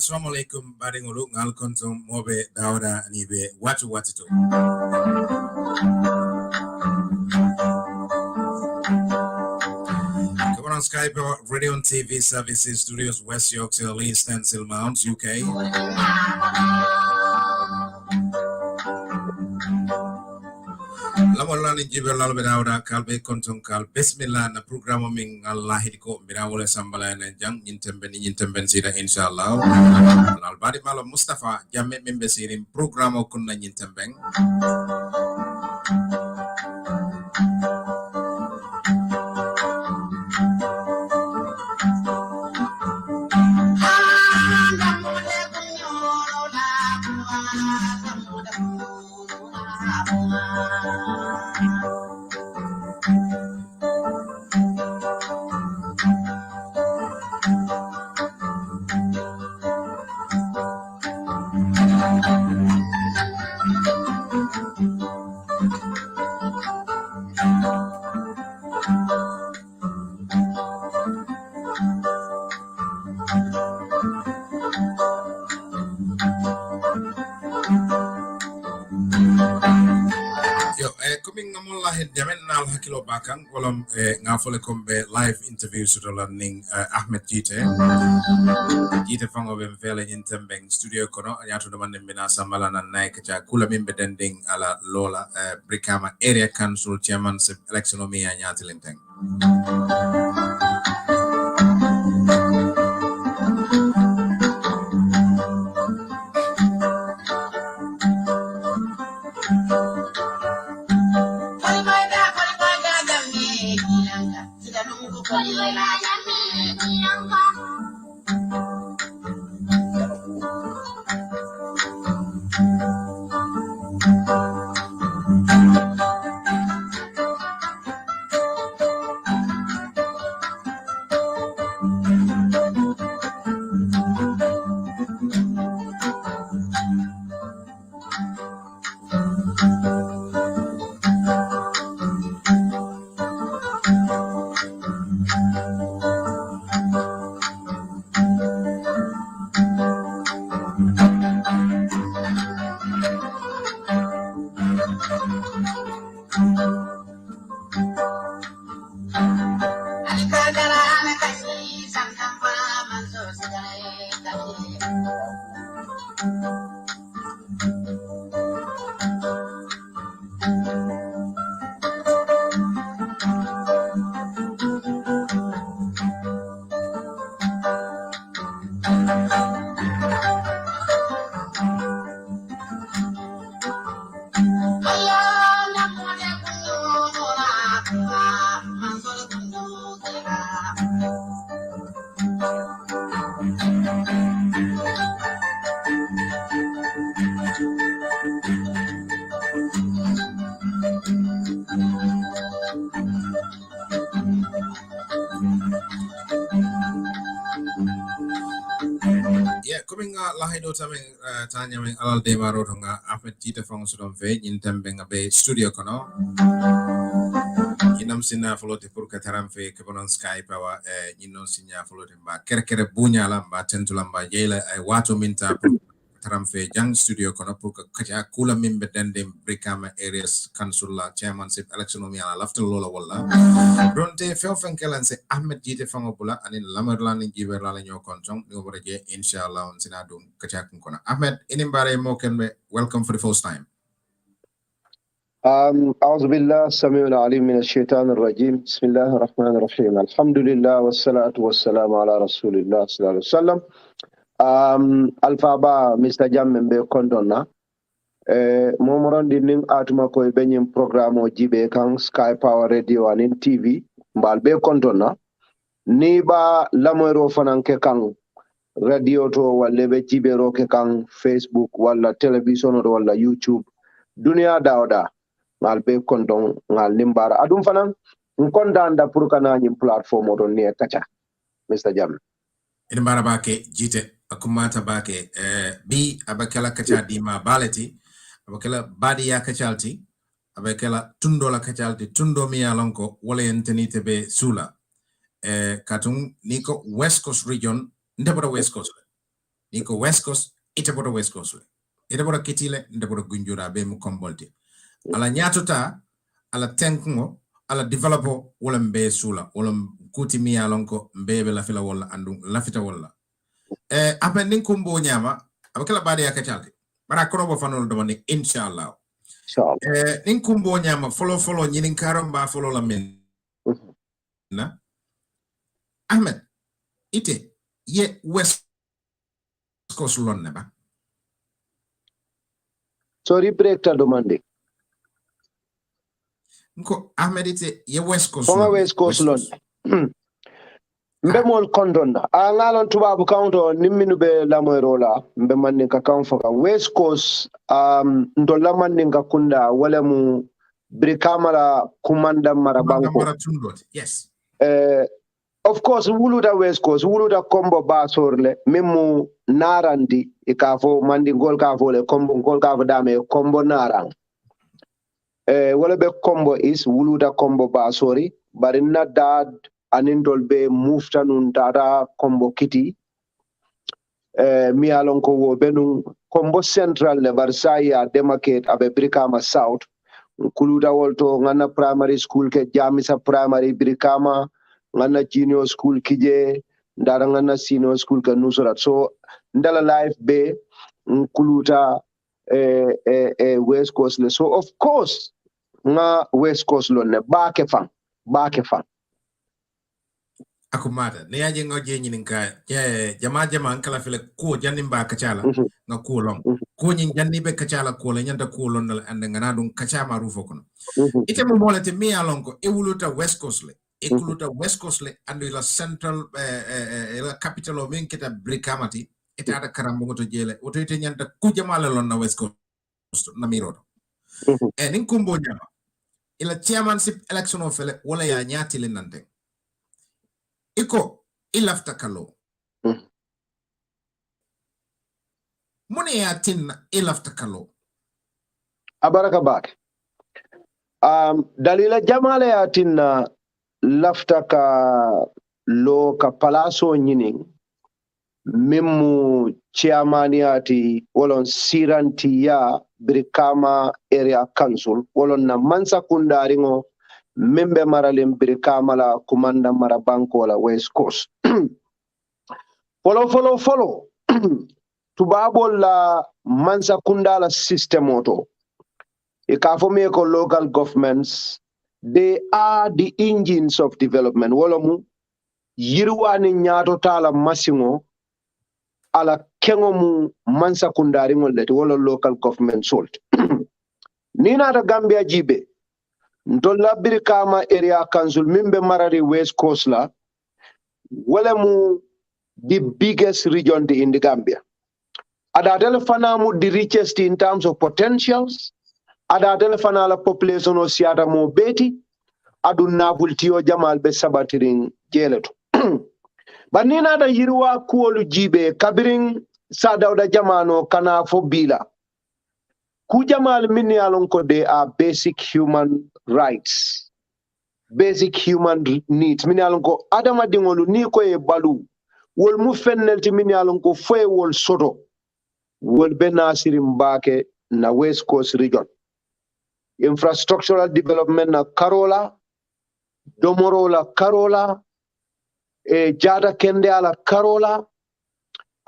Assalamualaikum baringulu ngal kontum mobe dawda nibe watu to. Come on Skype or Radio and TV Services Studios West Yorkshire, Lee Stencil Mount, UK. Lamola ni jibe lalbe dawda kalbe kontum kal bismillah na programo min Allah hidiko birawole sambala na jang nyintemben sida inshallah. Albadi malo Mustafa jamme membe sirim programo kunna nyintemben. Kilo bakang kolom ngafole kombe live interview sudola ning Ahmed Jite fango be vele intembeng studio kono nyatu do mande bina samala na naik cha kula mimbe dending ala lola Brikama area council chairman election o mi nyati lenteng. Tanya meng alal de maro nga Ahmed Jite fong sudom fe nyintembe ngabe studio kono inam sina flote pour kataram fe kebonon Skype wa nyinon sinya flote ba kere bunya la ba tentula ba jela ay wato minta taramfe jang studio kono pour kacha kula mimbe dende Brikama areas council la chairmanship election mi ala lafta lola wala donte few fenkelan se Ahmed Jite fango bula anin lamerlan ni jiber la ñoo kontong ni wara je inshallah on sina dum kacha kun kono Ahmed inimbare mo kenbe welcome for the first time. أعوذ بالله السميع العليم من الشيطان الرجيم بسم الله الرحمن الرحيم الحمد لله والصلاة والسلام على رسول الله صلى الله عليه وسلم Alphaba Mr. Jammembe Kondona Momorandi ning atuma ko benyim programme o jibe kan Sky Power Radio anin TV mbal be Kondona ni ba lamoro fananke kan radio to walla be jibe roke kan Facebook walla television or walla YouTube dunia dawda ngal be kondon ngal nimbara adum fanan nkondanda pour kana nyim platform o ne kacha Mr. Jam inimbara bake Jite akumata bake bi abakela kacha dima baleti abakela badi ya kachalti abakela tundo la kachalti tundo mi alonko wala yentenite be sula katung niko West Coast region ndebora West Coast niko West Coast itebora West Coast itebora kitile ndebora gunjura be mu kombolti ala nyatota ala tenkungo ala developo wala mbe sula wala kuti mi alonko mbebe la fila wala andu la fita wala apending kumbo nyama abakala bade yakachalti bara krobo fanol do ni inshallah nin kumbo nyama follow nyinin karamba follow la min na Ahmed ite ye West Coast lon neba sorry break ta demande Nko Ahmed ite ye West Coast lon West Coast lon mbe mol kondonna a ngalon tubabu kaunto nimminu be lamoyrola mbe manni ka kan foka West Coast ndo lamanni ka kunda wala mu Brikama la kumanda marabanko yes of course wuluda West Coast wuluda kombo basorle mimu narandi ikafo mandi gol kafo le kombo gol kafo dame kombo narang wala be kombo is wuluda kombo basori barinna dad anindol be mufta nun dada kombo kiti mi alon ko wo benun kombo central le Varsaya demarcate abe Brikama south kuluda wolto ngana primary school ke jamisa primary Brikama ngana junior school kije ndara ngana senior school ke nusurat so ndala life be kuluta West Coast le so of course nga West Coast lo ne baake fan akumata ne yaje ngoje nyinin ka jama kala fele ko jannim ba kachala nga ko long ko nyin janni be kachala ko le nyanta ko lon dal and ngana dum kacama rufo kono ite mo molete mi alonko e wuluta West Coast le e kuluta West Coast le andu la central la capital o min kita Brikamati ita ada karambo to jele o to ite nyanta ku jamala lon na West Coast na mirodo nin kumbo nyama ila chairmanship election o fele wala ya nyati le nante iko ilafta kalo mune ya tinna ilafta kalo abaraka bak dalila jamale ya tinna lafta ka lo ka palaso nyinin mimu chairmaniati wolon siranti ya Brikama area council wolon na mansa kundaringo membe maralem Brikama la kumanda marabanko la West Coast follow tubabo la mansa kundala system auto ikafome ko local governments they are the engines of development wolomu yirwani nyato tala masingo ala kengo mu mansa kundari ngolete wolo local government sold nina da Gambia jibe ndola Brikama area council mimbe marari West Coast la wala mu the biggest region in the Gambia ada telefana mu the richest in terms of potentials ada telefana la population o siata mo beti adu nabultiyo jamal be sabatiring jeleto banina da yirwa kuolu jibe kabiring sadawda jamano kana fo bila ku jamal minni alon ko they are basic human rights basic human needs minni alon ko adama dingolu ni ko e balu wol mu fennelti minni alon ko foye wol soto wolbe nasiri mbake na West Coast region. Infrastructural development na Karola, Domorola Karola, Jada Kende ala Karola,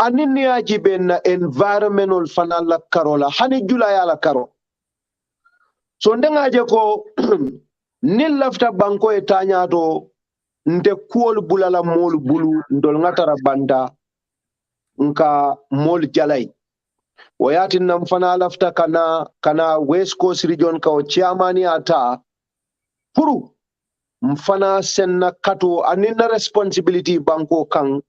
anini ajibe na environmental fanala Karola, hani jula ala Karo. So ndenga ko nil lafta banko etanya to nte kuol bulala mol bulu ndol ngatara banda nka mol jalai. Wayati namfana lafta kana West Coast region ka o chairman ata puru mfana senna kato anina responsibility banko kang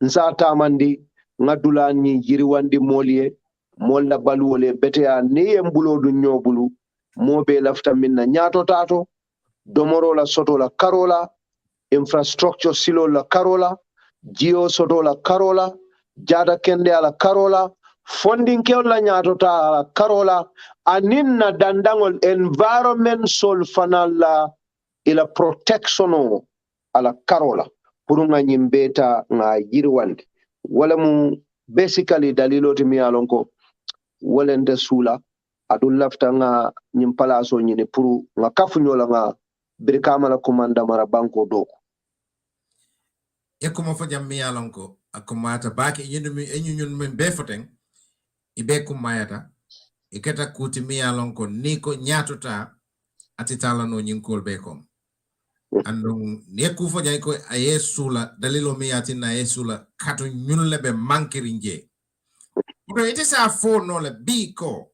nsata mandi ngadula ni yiriwandi molie molla baluole betea niye mbulo du nyobulu mobe lafta minna nyato tato domoro la soto la karola infrastructure silo la karola geo soto la karola jada kende ala karola funding ke la nyato ta ala karola aninna dandangol environment sol fanala ila protectiono ala karola purunga nyimbeta nga yirwande wala mu basically dalilo timi alonko wala nde sula adul lafta nga nyimpala so nyine puru nga kafunyola nga Brikama la komanda mara banko doko yakuma fo jam mi alonko akumata baki nyun men befoteng ibe kumayata iketa kuti mi alonko niko nyatuta atitala no nyinkol bekom andong neku fo jay ko ayesula dalilo mi yatina ayesula kato nyun lebe mankirinje but it is a phone no le biko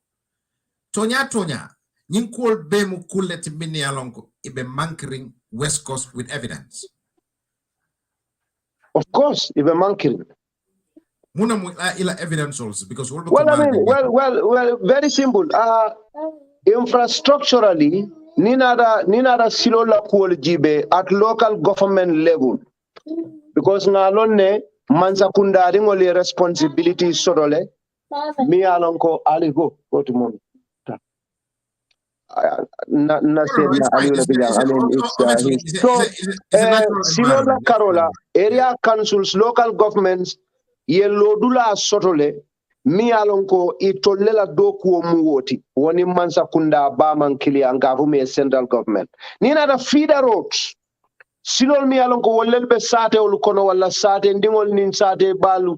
tonya nyinkol be mu kuleti minni alonko ibe mankiring West Coast with evidence. Of course, if a mankiring. Muna mu ila evidence also because well, I mean, well, very simple. Infrastructurally, ninara silo la kuol jibe at local government level because ngalone mansa ngoli responsibility sodole mi alonko aligo go to mom. Silo Karola, area councils, local governments, yelodula sotole, mi alonko itolela doku omuwoti, wani mansa kunda baman kili angavume central government. Nina da feeder roads, silol mi alonko walelbe sate olukono wala sate ndingol nin sate balu,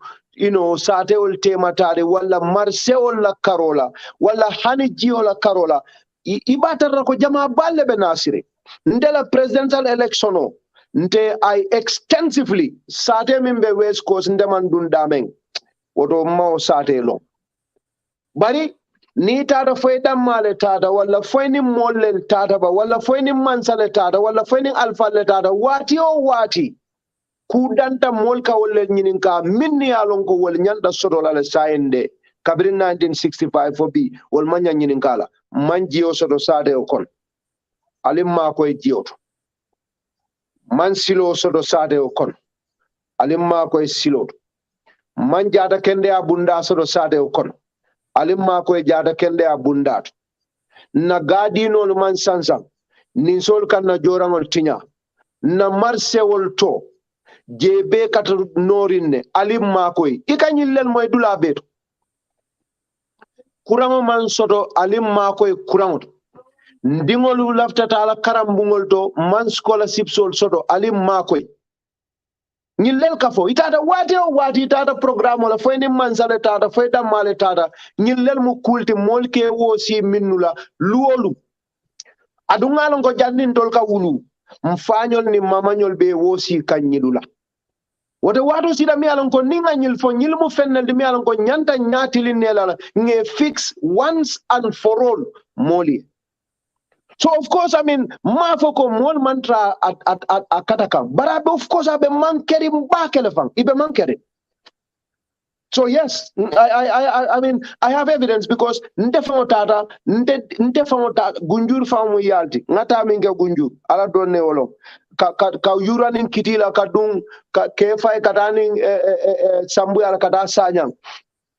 sate ol tematare wala marse la Karola, wala haniji la Karola, ibatara ko jama balle be nasire ndela presidential election nte I extensively sate mimbe West Coast ndeman dun dameng woto mao sate lo bari ni tata foy dammale tata wala foy ni mollel tata ba wala foy ni mansale tata wala foy ni alfalle tata wati o wati ku danta molka wolle nyininka minni alon ko wol nyanda sodola le sayende kabri 1965 fo bi wol manya nyininkala manjio soto sade o kon alimma koy jioto man silo soto sade o kon alimma koy siloto man jada kende abunda soto sade o kon alimma koy jada kende abundato na gadino man sansan nin sol kan na jorangol tinya na marsewol to jebe kat norinne alimma koy ikanyillen moy dula beto kuramo man soto alimma koy kuramo ndingolu laftata ala karambungol to man scholarship sol soto alim makoy ñillel kafo itata wati itata programme la foyni mansale tata foyda male tata ñillel mu kulti molke wosi minnula luolu adu ngalo ngo jannin tol ka wulu mfañol ni mamañol be wosi kanyilula woto wato sida mi alon ko ninga ñil fo ñil mu fennel mi alon ko ñanta ñatili nelala nge fix once and for all moli. So of course, I mean, mafoko mol mantra at kataka. But of course, I be mankeri back elephant. Ibe mankeri. So yes, I mean, I have evidence because ndefamotata gunjur famu yalti. Ngata minge gunjur ala donne wolo. Ka yuranin kitila kadung ka kefai kadaning sambu ala kada sanyang.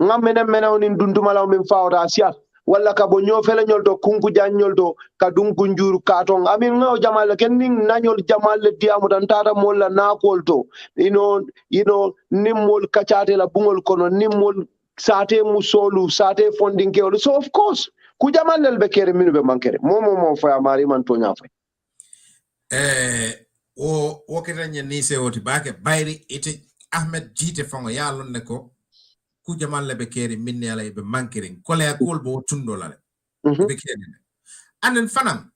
Ngamene onin dundumala min fawra asiat. Wala ka bo ñofele ñol to kunku jañol to ka dunku njuru katon amin ngaw jamal kenning nañol jamal diamu tan tata molla nakol to nimmol kacate la bungol kono nimmol sate musolu sate funding ke so of course kujamal lel be kere minu be mankere mo fa mari man to nyafa o keta ni se oti bake bayri ite Ahmed Jite fango yalon ne ko kujamal le be kere minne ala be mankering kole akol bo tundo la be kere anen fanam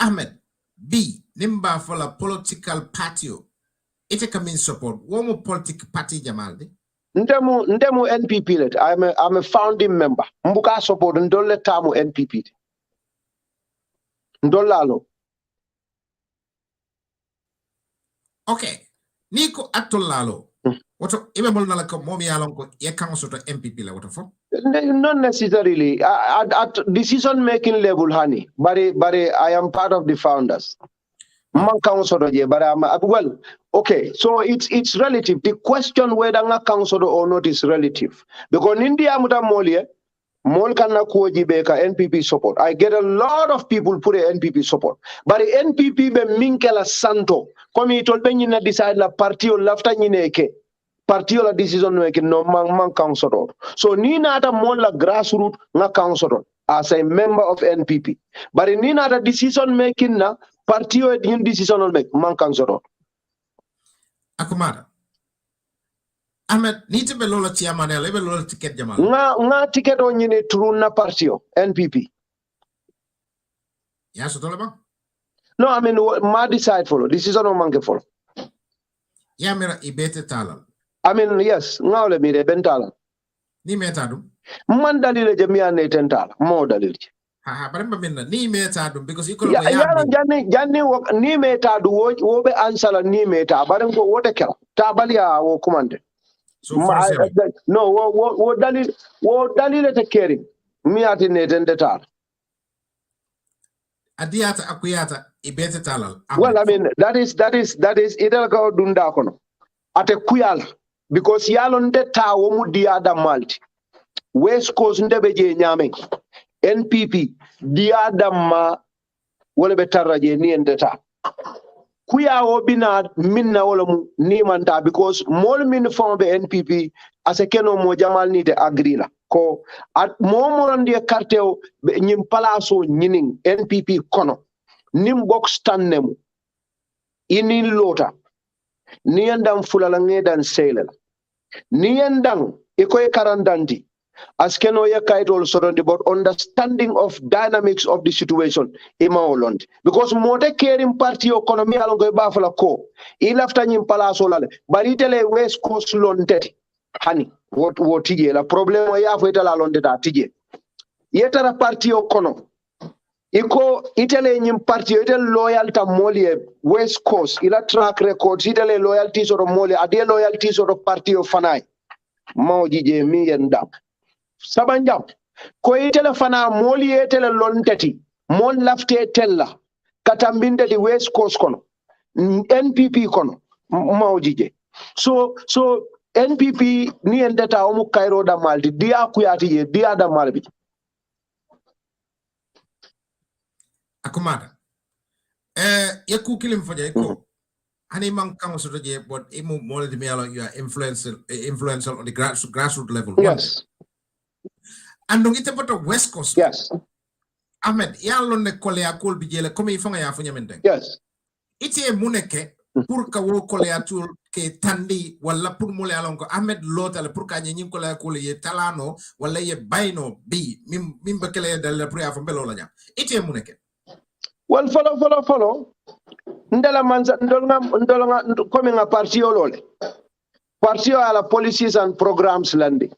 Ahmed B nimba fola political party ite kamin support womo political party jamal de ndemu NPP let I'm a founding member mbuka support ndolle tamu NPP ndollalo okay niko atollalo woto ibe mol nala ko momi yalon ko e kan soto MPP la woto fo not necessarily at decision making level honey but I am part of the founders man council but well okay so it's relative the question whether nga council or not is relative because in India muta molie mol kana kuoji beka NPP support I get a lot of people put a NPP support but the NPP be minkela santo komi tolbe nyina decide la party o lafta nyineke party o la decision making no man council so ni nata mol la grassroots nga council as a member of NPP but ni nata decision making na party o din decision on make man council akumada Ahmed nite be lola chairman ele be lola ticket jamal nga ticket o nyine true na party o NPP ya so tole ba no I mean ma decide follow decision o manke follow ya mera ibete talal I mean yes ngawle mi de bentala ni meta dum man dalile je mi ane tentala mo dalil ha baramba minna ni meta dum because iko ko ya janni ni meta du wo be ansala ni meta baran ko wote kala ta baliya wo commande so no wo dalile te kering mi ati ne tentala adiyata akuyata ibete talal well I mean that is idal ko dunda kono ate kuyala because yalon de ta wo mu diada malti West Coast ndebe je nyame NPP diada ma wala be taraje ni endeta kuya wo bina minna wala mu ni manta because mol min fon be NPP asekeno mo jamal ni te agrila ko at mo ndi karteo be nyim palaso nyinin NPP kono nim box tannemu ini lota ni yandam fulala ngedan selela ni yandam ikoy karandanti askeno ya kaitol sotondi about understanding of dynamics of the situation ima olond because mode caring party economy alongo bafala ko ilafta nyim palaso lale bari tele West Coast lonteti hani what tije la problème ya fo itala londe ta tije yetara party economy iko itele nyim party itel loyalty molie West Coast ila track record itele loyalty soro molie ade loyalty soro party o fanai mawjije mi yenda sabanjam ko itele fana moli etele lontati mon lafte tella katambinde di West Coast kono NPP kono mawjije so NPP ni endeta o mu Cairo da maldi dia kuyati je dia da malbi akumada yaku kilim faje ko hani man kan so je but imu mole de mialo you are influential on the grassroots level yes andong ite poto West Coast yes Ahmed yallo ne kole akol bi jele comme ifanga ya fu nyamende yes ite muneke pour ka wo kole atul ke tandi wala pour mole alon ko Ahmed lotal pour ka nyi kole akol ye talano wala ye bayno bi mim bakele dal pour ya fa belo la nya ite muneke well follow ndala manza ndolnga comme nga parti olole parti ala policies and programs landi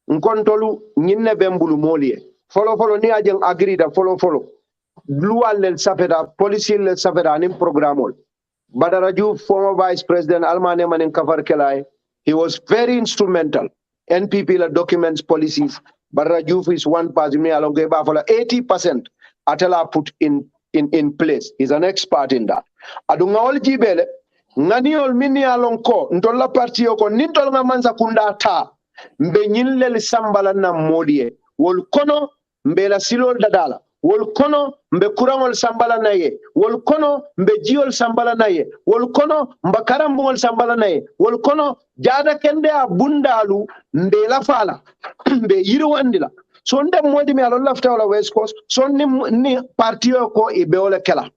nkontolu nyinne bembulu molie follow ni ajeng agrida follow lual lel safeda policy lel safeda nim programol Badara Diouf former vice president almane manen kafar kelay he was very instrumental NPP la documents policies Badara Diouf is one person me along ba fola 80% atela put in place he's an expert in that adunga ol jibele ngani ol mini alon ko ndolla parti ko nintol nga manza kunda ta mbe nyinlel sambala na modie wol kono mbe la silol dadala wol kono mbe kurangol sambala naye wol kono mbe jiol sambala naye wol kono mba karambol sambala naye wol kono jada kende a bundalu mbe la fala mbe yirwandila so nde modi mi alo lafta wala west coast so ni parti ko e be wala kala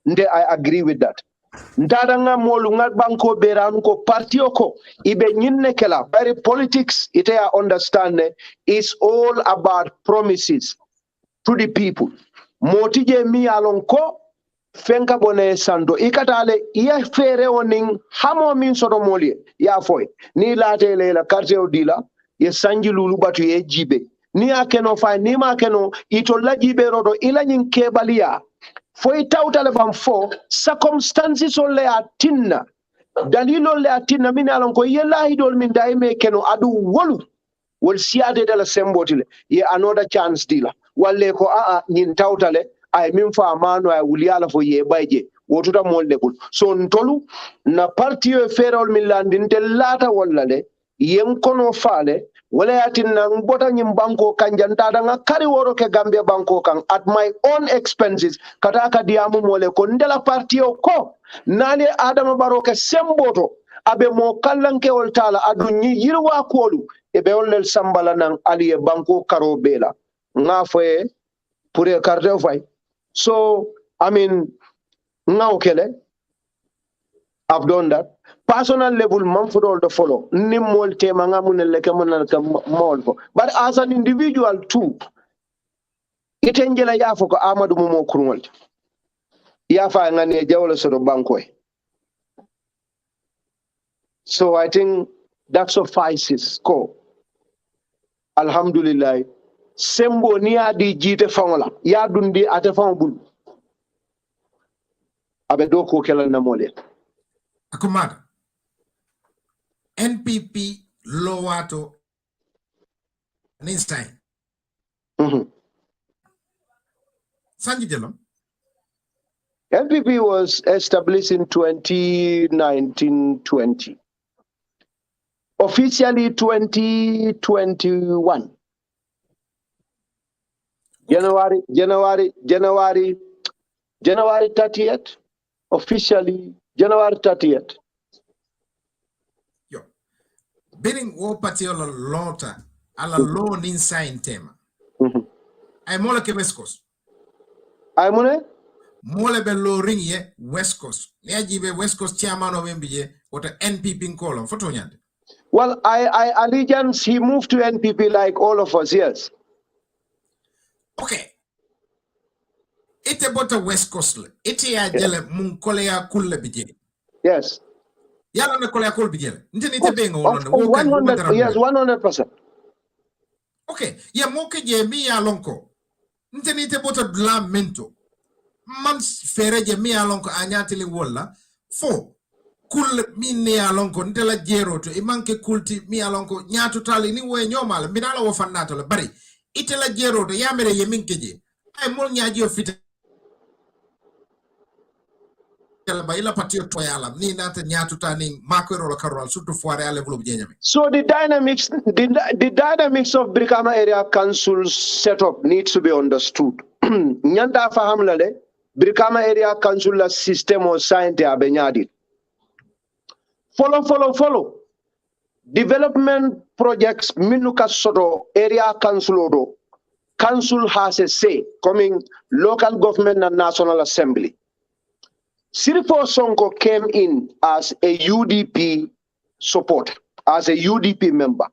nde I agree with that ndadanga molu ngal banko beranu ko parti ko ibe nyinne kala very politics ite I understand is all about promises to the people motije mi alon ko fenka bone sando ikatale iya fere oning hamo min soto molie ya foy ni late lela carte o dila ye sanji lulu batu ye jibe ni akeno fa ni ma keno ito la jibe rodo ila nyin kebalia foy tawtale bam fo circumstances o le atinna dalilo le atinna min alon ko yella hidol min dayme keno adu wolu wol siade de la sembotile ye another chance dila walle ko nyin tawtale ay min fa mano ay wuliala fo ye bayje wotuta moldebul so ntolu na parti e ferol min landinte lata wallale yen kono faale wala yatinna mbota nyim banko kanjanta da nga kari woro ke gambia banko kan at my own expenses kata ka diamu mole ko ndela parti o ko nale adama baroke semboto abe mo kallanke wol tala adu nyi yirwa kolu e be wollel sambala nan aliye banko karo bela nga foye pour e carte fay so I mean now kele I've done that personal level man for all the follow nimol tema nga munel ke munal ka mol fo but as an individual too itengela ya fo ko Amadou mo kurungol ya fa nga ne jawla so do banko so I think that suffices ko alhamdulillah sembo ni adi jite fangola ya dundi ate fangul abe do ko kelal na mole akumada NPP lowato Einstein sanji jelom NPP was established in 2019-20 officially 2021 January 30th officially January 30th yo bidding wo patiola lota ala law nin sign tema ay mola ke west coast ay mune mole be lo ring ye west coast ne ajibe west coast chairman of MBJ wota NPP kolon photo nyande well I allegiance he moved to NPP like all of us yes okay ite bota west coast le ite ya jele mun kole ya kulle bije yes yalla ne kole ya kul bije nte ni te benga wono 100 yes 100% okay ya moke je mi ya lonko nte ni te bota bla mento man fereje mi ya lonko anyatili wala fo kul mi ne ya lonko nte la jero to e manke kulti mi ya lonko nyatu tali ni we nyomala mi dala wo fannato le bari ite la jero to yamere ye minke je ay mol nyaaji o fita bayila patio to yala ni nata nyatu tani makwero la karol surtout foire ale vlo jenyame so the dynamics of Brikama area council setup needs to be understood nyanda faham lale Brikama area council la system o science abenyadi follow development projects minuka soto area council has a say coming local government and national assembly. Sirifo Sonko came in as a UDP supporter, as a UDP member.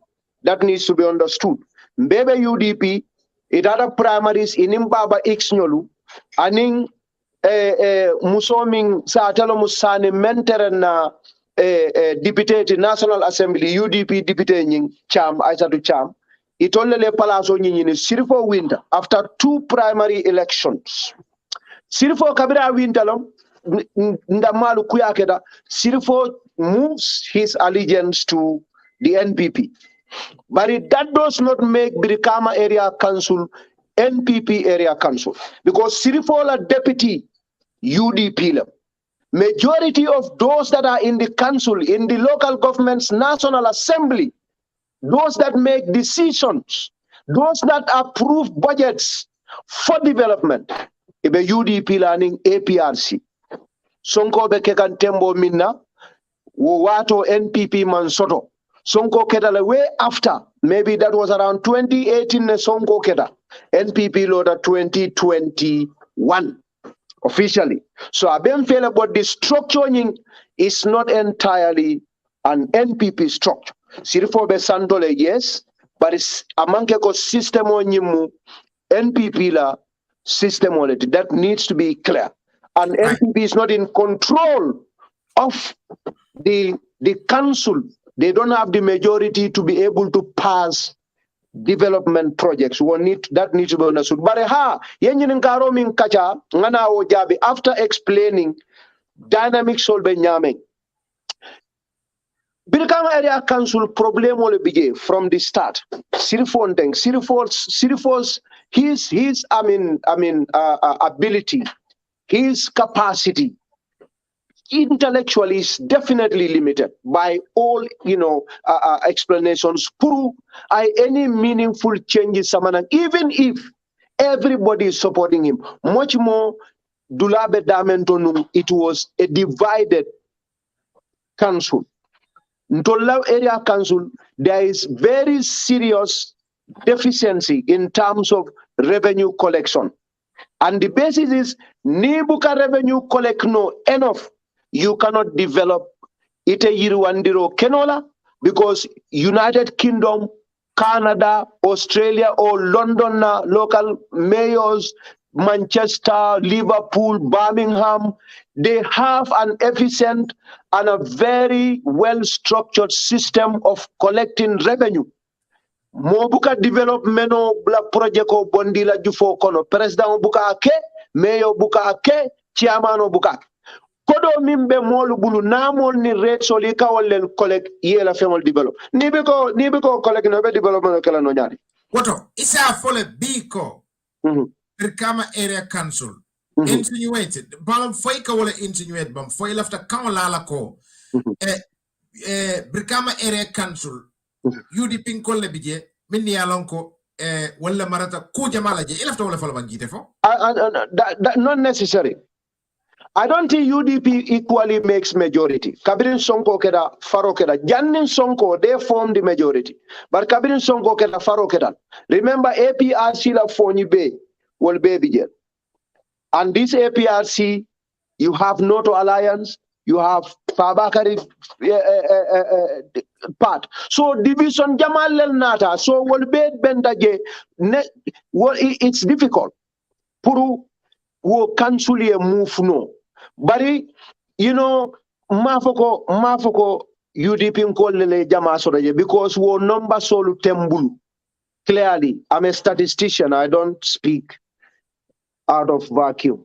That needs to be understood. Mbebe UDP, it had a primaries in Imbaba Ixnyolu, aning musoming sa atalo musane menteren na deputy National Assembly UDP deputy nying Cham Aisatu Cham. It only le palaso nyini Sirifo winter after 2 primary elections. Sirifo kabira winter long ndamalu kuyakeda Sirifo moves his allegiance to the NPP. But that does not make Brikama Area Council NPP Area Council because Sirifo la deputy UDP le. Majority of those that are in the council, in the local government's National Assembly, those that make decisions, those that approve budgets, for development ibe UDP learning APRC sonko be kekan tembo minna wo wato NPP man soto sonko ketala way after maybe that was around 2018 ne sonko keta NPP loda 2021 officially. So Abem feel about the structuring is not entirely an NPP structure. Sirifo be sandole yes, but it's amanke ko system onyimu NPP la system already. That needs to be clear. And NPP is not in control of the council. They don't have the majority to be able to pass development projects. That needs to be understood. But yenyininkaro min kacha ngana o jabi after explaining dynamic solve nyame. Brikama area council problem will begin from the start. Sirifos his ability, his capacity intellectually is definitely limited by all explanations. Prove any meaningful changes, even if everybody is supporting him. Much more, Dulabe Damentonum, it was a divided council. Ntola area council, there is very serious deficiency in terms of revenue collection. And the basis is Nibuka revenue collect no enough. You cannot develop ite yiruandiro kenola because United Kingdom, Canada, Australia, or London local mayors, Manchester, Liverpool, Birmingham, they have an efficient and a very well-structured system of collecting revenue. Mobuka development bla project o bondila jufo kono president buka ake mayor buka ake chairman buka kodo mimbe molu bulu namol ni rate soli ka wallen collect yela femol develop ni be ko collect no be development kala no nyari woto isa fole biko Brikama area council insinuated balam foy ka wala insinuate bam foy lafta kan la ko Brikama area council UDP kolle bije minni yalonko wala marata ku jamala je ilafta wala fala banjite fo not necessary. I don't think UDP equally makes majority. Kabirin Sonko keda Faro keda Jannin Sonko they form the majority, but Kabirin Sonko keda Faro keda. Remember APRC la Foni Bay will be bije, and this APRC you have Noto Alliance. You have Fabakari part. So division Jamal Nata. So will be bendaje. It's difficult. Puru wo cancel a move no. Bari mafoko UDP nkolele jama soraje because wo number solu tembulu. Clearly, I'm a statistician. I don't speak out of vacuum.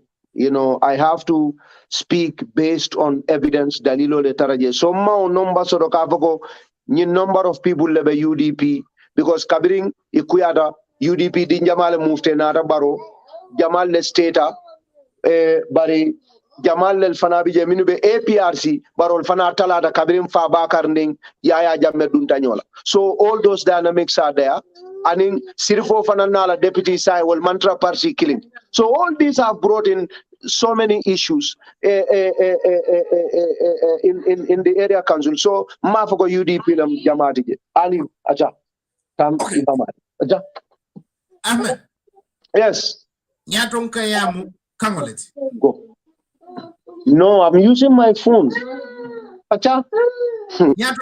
I have to speak based on evidence. Dalilo letaraje. So ma number soro kafoko ni number of people lebe UDP because kabiring ikuyada UDP din Jamal mufte nara baro Jamal le stata bari Jamal le fana bije minube APRC barol fana talada kabiring fa bakar ning yaya jamme duntanyola. So all those dynamics are there. And in Sirifo Fananala deputy side will mantra party killing. So all these have brought in so many issues in the area council. So Mafoko UDP Jamati Ali Aja Tam Aja. Ahmed. Yes. Nyatonka yamu kangolet. Go. No, I'm using my phone. Acha. No, that's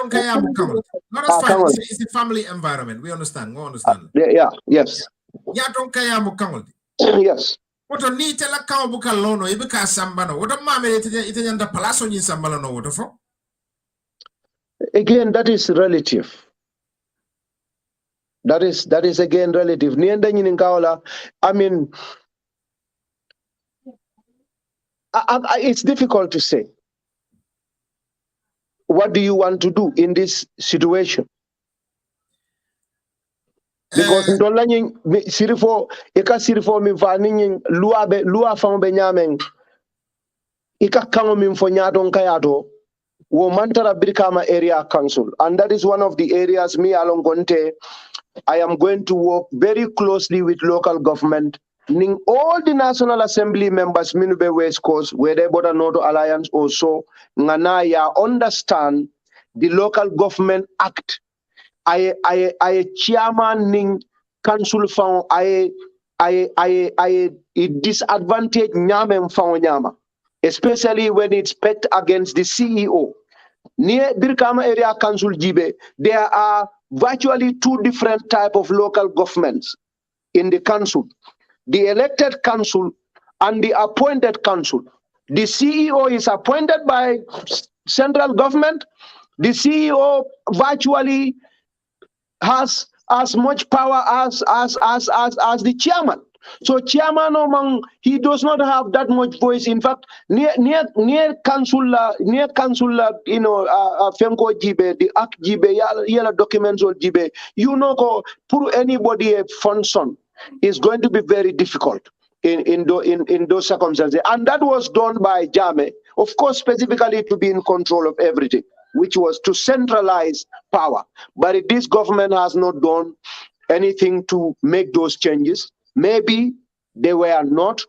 fine. It's a family environment. We understand. We understand. Yes. Yes. What a neat la buka lono, ibika sambano. What a mamma itenda palaso in sambalo no water for? Again, that is relative. That is again relative. I mean, it's difficult to say. What do you want to do in this situation? Because sirifo mi vanin lua fambe nyamen ika kango mi fo nyadon kayato wo mantara Brikama area council, and that is one of the areas me along Gonte I am going to work very closely with local government ning all the National Assembly members minube West Coast, whether Border North Alliance also, nganaya understand the Local Government Act. I chairman ning council found I disadvantage nyame found nyama, especially when it's pet against the CEO. Near Brikama Area Council Jibe, there are virtually two different type of local governments in the council. The elected council and the appointed council. The CEO is appointed by central government. The CEO virtually has as much power as the chairman. So chairman among he does not have that much voice. In fact, near council Fenko Jibe, the Act Jibe, yala documents or Jibe, go put anybody a function is going to be very difficult in those circumstances. And that was done by Jame, of course, specifically to be in control of everything, which was to centralize power. But this government has not done anything to make those changes. Maybe they were not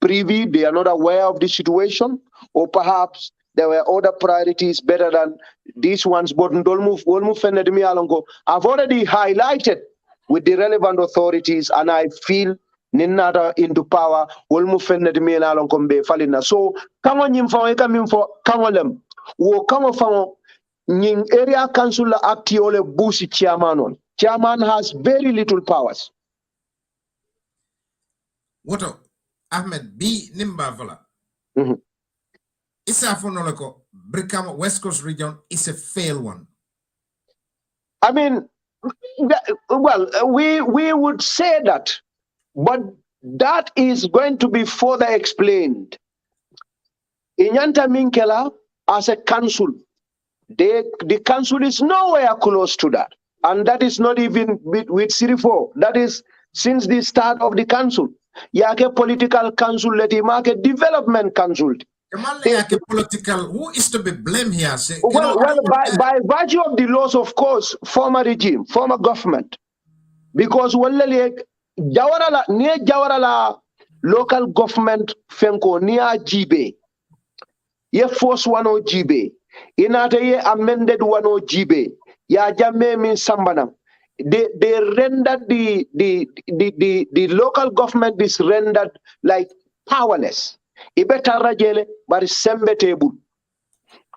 privy, they are not aware of the situation, or perhaps there were other priorities better than these ones. But I've already highlighted with the relevant authorities, and I feel Ninada into power, so kama nyimfaweka mimfo kamolem wo kama fango nying area council acti ole busi chairman. Chairman has very little powers. What Ahmed B Nimba Vala. Isa Fonoloko, Brikama West Coast region is a failed one. I mean, we would say that, but that is going to be further explained. Inyanta Minkela, as a council, the council is nowhere close to that. And that is not even with Sirifo. That is since the start of the council. Yake political council, market development council. Political, who is to be blamed here? Say, by virtue of the laws, of course, former regime, former government. Because near Jawarala local government fenko near GB. Ye force 10 GB. Inata ye amended 10 GB. Ya jame min sambana. They rendered the local government is rendered like powerless. Ibeta rajele bari sembe table.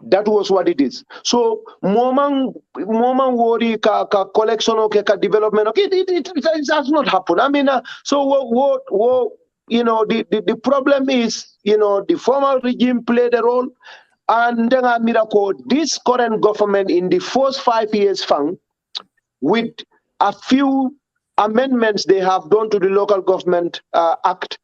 That was what it is. So moment worry ka collection okay ka development okay it has not happened. I mean so what the problem is the former regime played a role, and then miracle this current government in the first 5 years found with a few amendments they have done to the local government act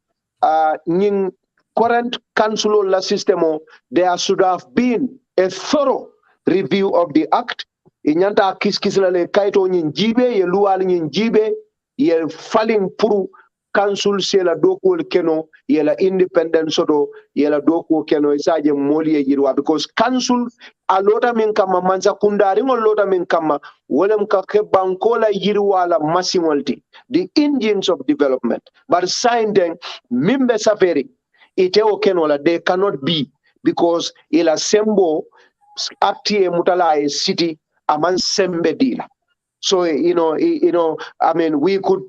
in current council system, there should have been a thorough review of the act. Inyanta kiskisla kaito jibe ye lual jibe ye falling puru council sela doko keno ye la independence soto ye la doko keno isaje moli ye yirwa, because council a lota min kama manza kundari ngol lota min kama wolem ka ke bankola yirwa la masimolti the engines of development but sign them mimbe safari iteo kenola they cannot be, because ila sembo actie mutala city aman sembe dila. So I mean we could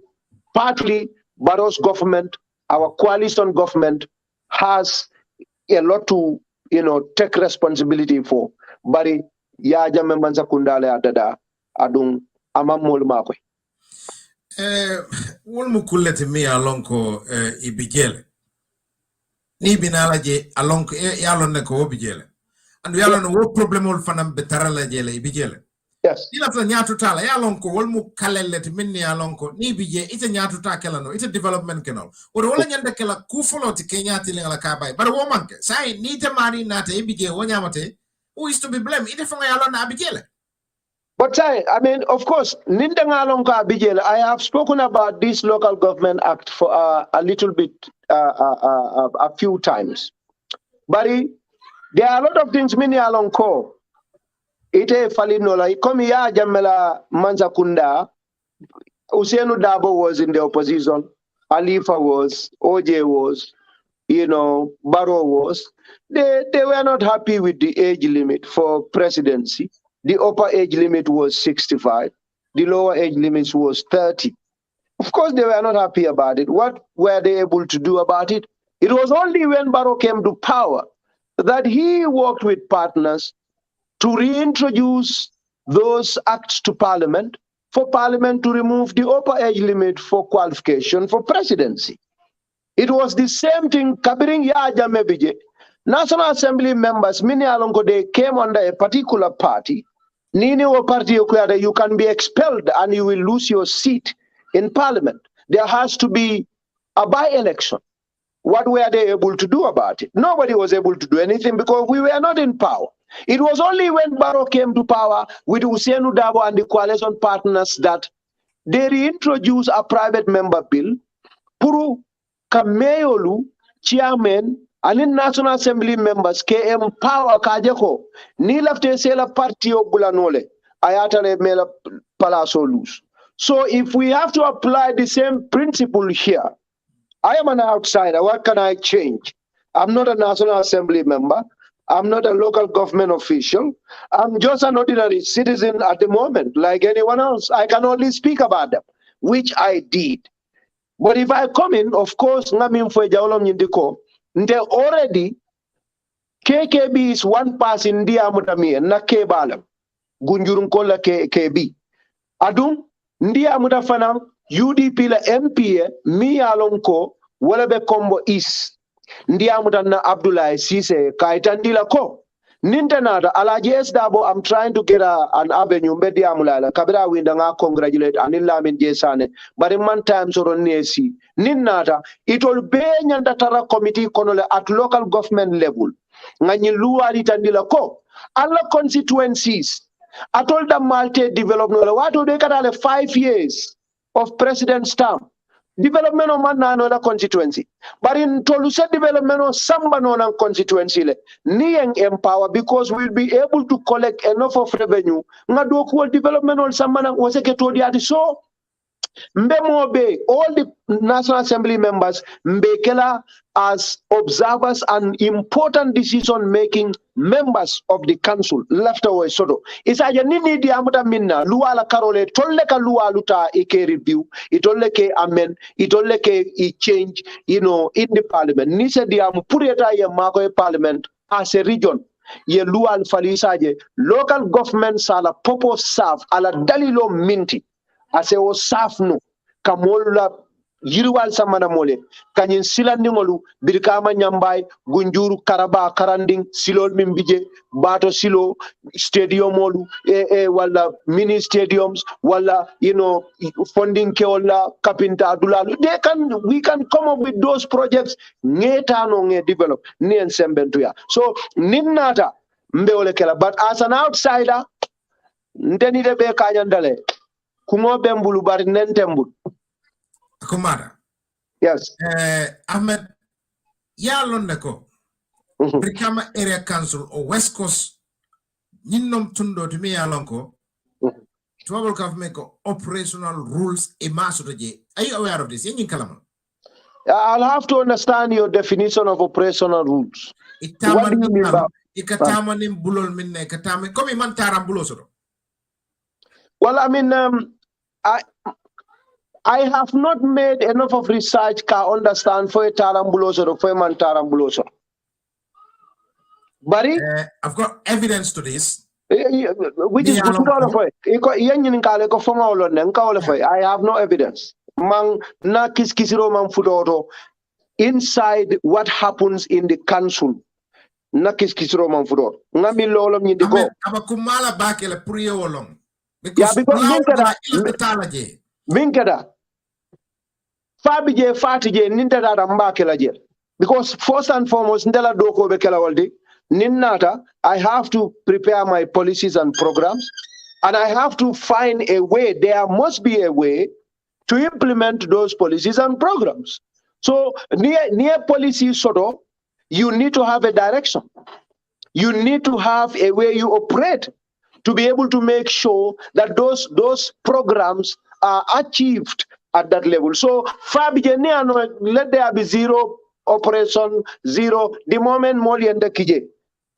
partly Barrow's government, our coalition government has a lot to take responsibility for. Bari ya jame manza kundale adada adung amamol makwe. Wolmu kulete mi alonko ibigele. Ni binala je alonko yalon ne ko obigele. And yalon wo problem ol fanam betarala jele ibigele. Yes. Ila ta nyatu tala yalonko wolmu kalelete minni alonko ni bije ite nyatu ta kelano ite development kenol. Odo wala nyanda kela kufolo ti kenyati lingala kabay. But wo manke sai ni te mari nate ibige wonyamate who is to be blamed ite fanga yalon na abigele. But I mean, of course, I have spoken about this local government act for a little bit, a few times. But there are a lot of things mini along call. Ite falinola ikomi ya jamela manza kunda. Usienu Dabo was in the opposition. Alifa was, OJ was, Barrow was. They were not happy with the age limit for presidency. The upper age limit was 65. The lower age limit was 30. Of course, they were not happy about it. What were they able to do about it? It was only when Barrow came to power that he worked with partners to reintroduce those acts to Parliament for Parliament to remove the upper age limit for qualification for presidency. It was the same thing Kabiring Yaja Mebije. National Assembly members, many along they came under a particular party. Nini or party you can be expelled and you will lose your seat in Parliament. There has to be a by-election. What were they able to do about it? Nobody was able to do anything because we were not in power. It was only when Barrow came to power with Hussein Udabo and the coalition partners that they reintroduced a private member bill, Puru Kameyolu, chairman, and in National Assembly members, KM Power Kajako, ni lafte sela partio bulanole, ayatale mela palaso lose. So if we have to apply the same principle here, I am an outsider. What can I change? I'm not a National Assembly member. I'm not a local government official. I'm just an ordinary citizen at the moment, like anyone else. I can only speak about them, which I did. But if I come in, of course, already KKB is one pass in Diamutami and Nakebalam. Gunjurun kola KB. Adum, Ndia Mutafana, UDP la MP, mi alonko, walabe combo is. Ndia Mutanna Abdullah Sise, Kaitandila ko. Nintanada, Alajes Dabo, I'm trying to get an avenue, Mediamula, Kabira Windanga, congratulate, Anilamin Jesane, but in one time, so Nesi, Ninata, it will be Tara committee conole at local government level. Nanyilua Litandila ko. Alla constituencies. I told them Malte development. What do they got 5 years of president's term? Development of man another constituency. But in Toluse development of Sambano constituency, ni empower because we'll be able to collect enough of revenue. Ngadu development on Sambana was a so Mbemobe, all the National Assembly members, Mbekela as observers and important decision-making members of the council left away soto. Isa nini di amuta minna luala karole tolle ka lualuta ike review, itolle ke amend, itolle ke change, in the parliament. Nise di amu purieta ye mako e parliament as a region. Ye lual falisaje local government sala popo serve ala dalilo minti. Ase o safnu kamolula yiriwal samana mole kanyin silandingolu Brikama nyambay gunjuru karaba karanding silol mimbije bato silo stadium olu wala mini stadiums wala funding ke wala kapinta adulalu we can come up with those projects ngetano nge develop ni ensembentuya so ninnata mbewole kela but as an outsider ndeni de be kanyandale Kumo bembulu bari nentembul. Kumara. Yes. Ahmed, ya londako. Brikama Area Council or West Coast, Ninom Tundo to me alonko. Trouble government operational rules emasoje. Are you aware of this? I'll have to understand your definition of operational rules. What do you mean by ikatamanim bulol minne katame komi man taram bulosoro? Well, I mean, I have not made enough of research to understand for a tarambuloso or for a man tarambuloso. But I've got evidence to this. Which is good I have no evidence. Man na kiskisiro man fudoto inside what happens in the council. Na kiskisiro man fudoto. Ngami lolo nyindiko. Abakumala bakele priyo wolong. Because Minkeda Fabije Fatije Nintera Mbakela Jel. Because first and foremost, Ndela Doko Bekela Waldi, Ninnata, I have to prepare my policies and programs, and I have to find a way. There must be a way to implement those policies and programs. So near policy soto, you need to have a direction. You need to have a way you operate to be able to make sure that those programs are achieved at that level. So Fabije let there be zero operation, zero. The moment Moli and the Kije.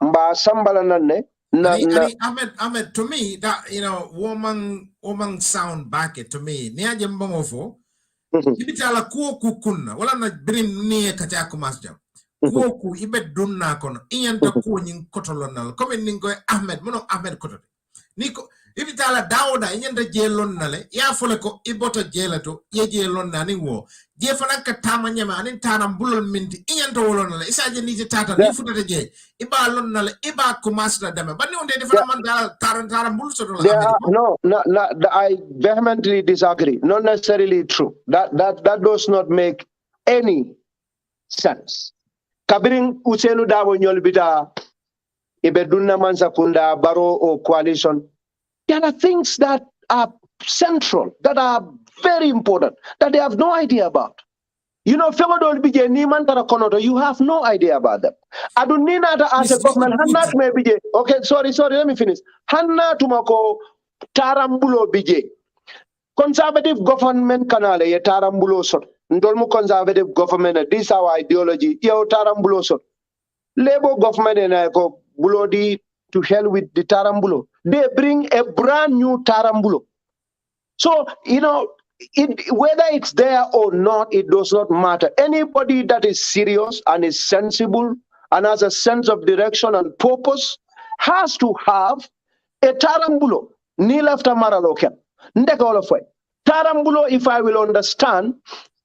Mba Sambala Nane. Ahmed, to me, that, woman sound back it to me. Nia jembongofo. Ibitala kuo kukuna. Wala na bring niye kachako masjam. Kuo ku ibe dunna kono. Iyanta kuo nying kotolonal. Kome ningo Ahmed, mono Ahmed kotote. Niko, ibitala dawda inyanta jelon nale. Ya fole ko ibota jelato. Ye jelon nani wo. Je fana ka tama nyama anin tanam bulol minti inyanta wolon nale. Isa je nije tata ni futata je. Iba lon nale iba kumasra dame. Bani unde defana man taram bul soto la. No, I vehemently disagree. Not necessarily true. That does not make any sense. Kabiring Usenu Dabo Nyolbita Ibeduna Mansakunda Baro or coalition. There are things that are central, that are very important, that they have no idea about. You know, you have no idea about them. Adunina as a government, Hanna maybe. Okay, sorry, let me finish. Hanna Tumako Tarambulo BJ. Conservative government kanale ye Tarambulo sort. Ndolmu conservative government, this is our ideology. Yo Tarambulo sort. Labour government and I go Bulodi to hell with the Tarambulo. They bring a brand new Tarambulo. So, whether it's there or not, it does not matter. Anybody that is serious and is sensible and has a sense of direction and purpose has to have a Tarambulo. Ni lafta maraloken. Ndeka all of it. Tarambulo, if I will understand,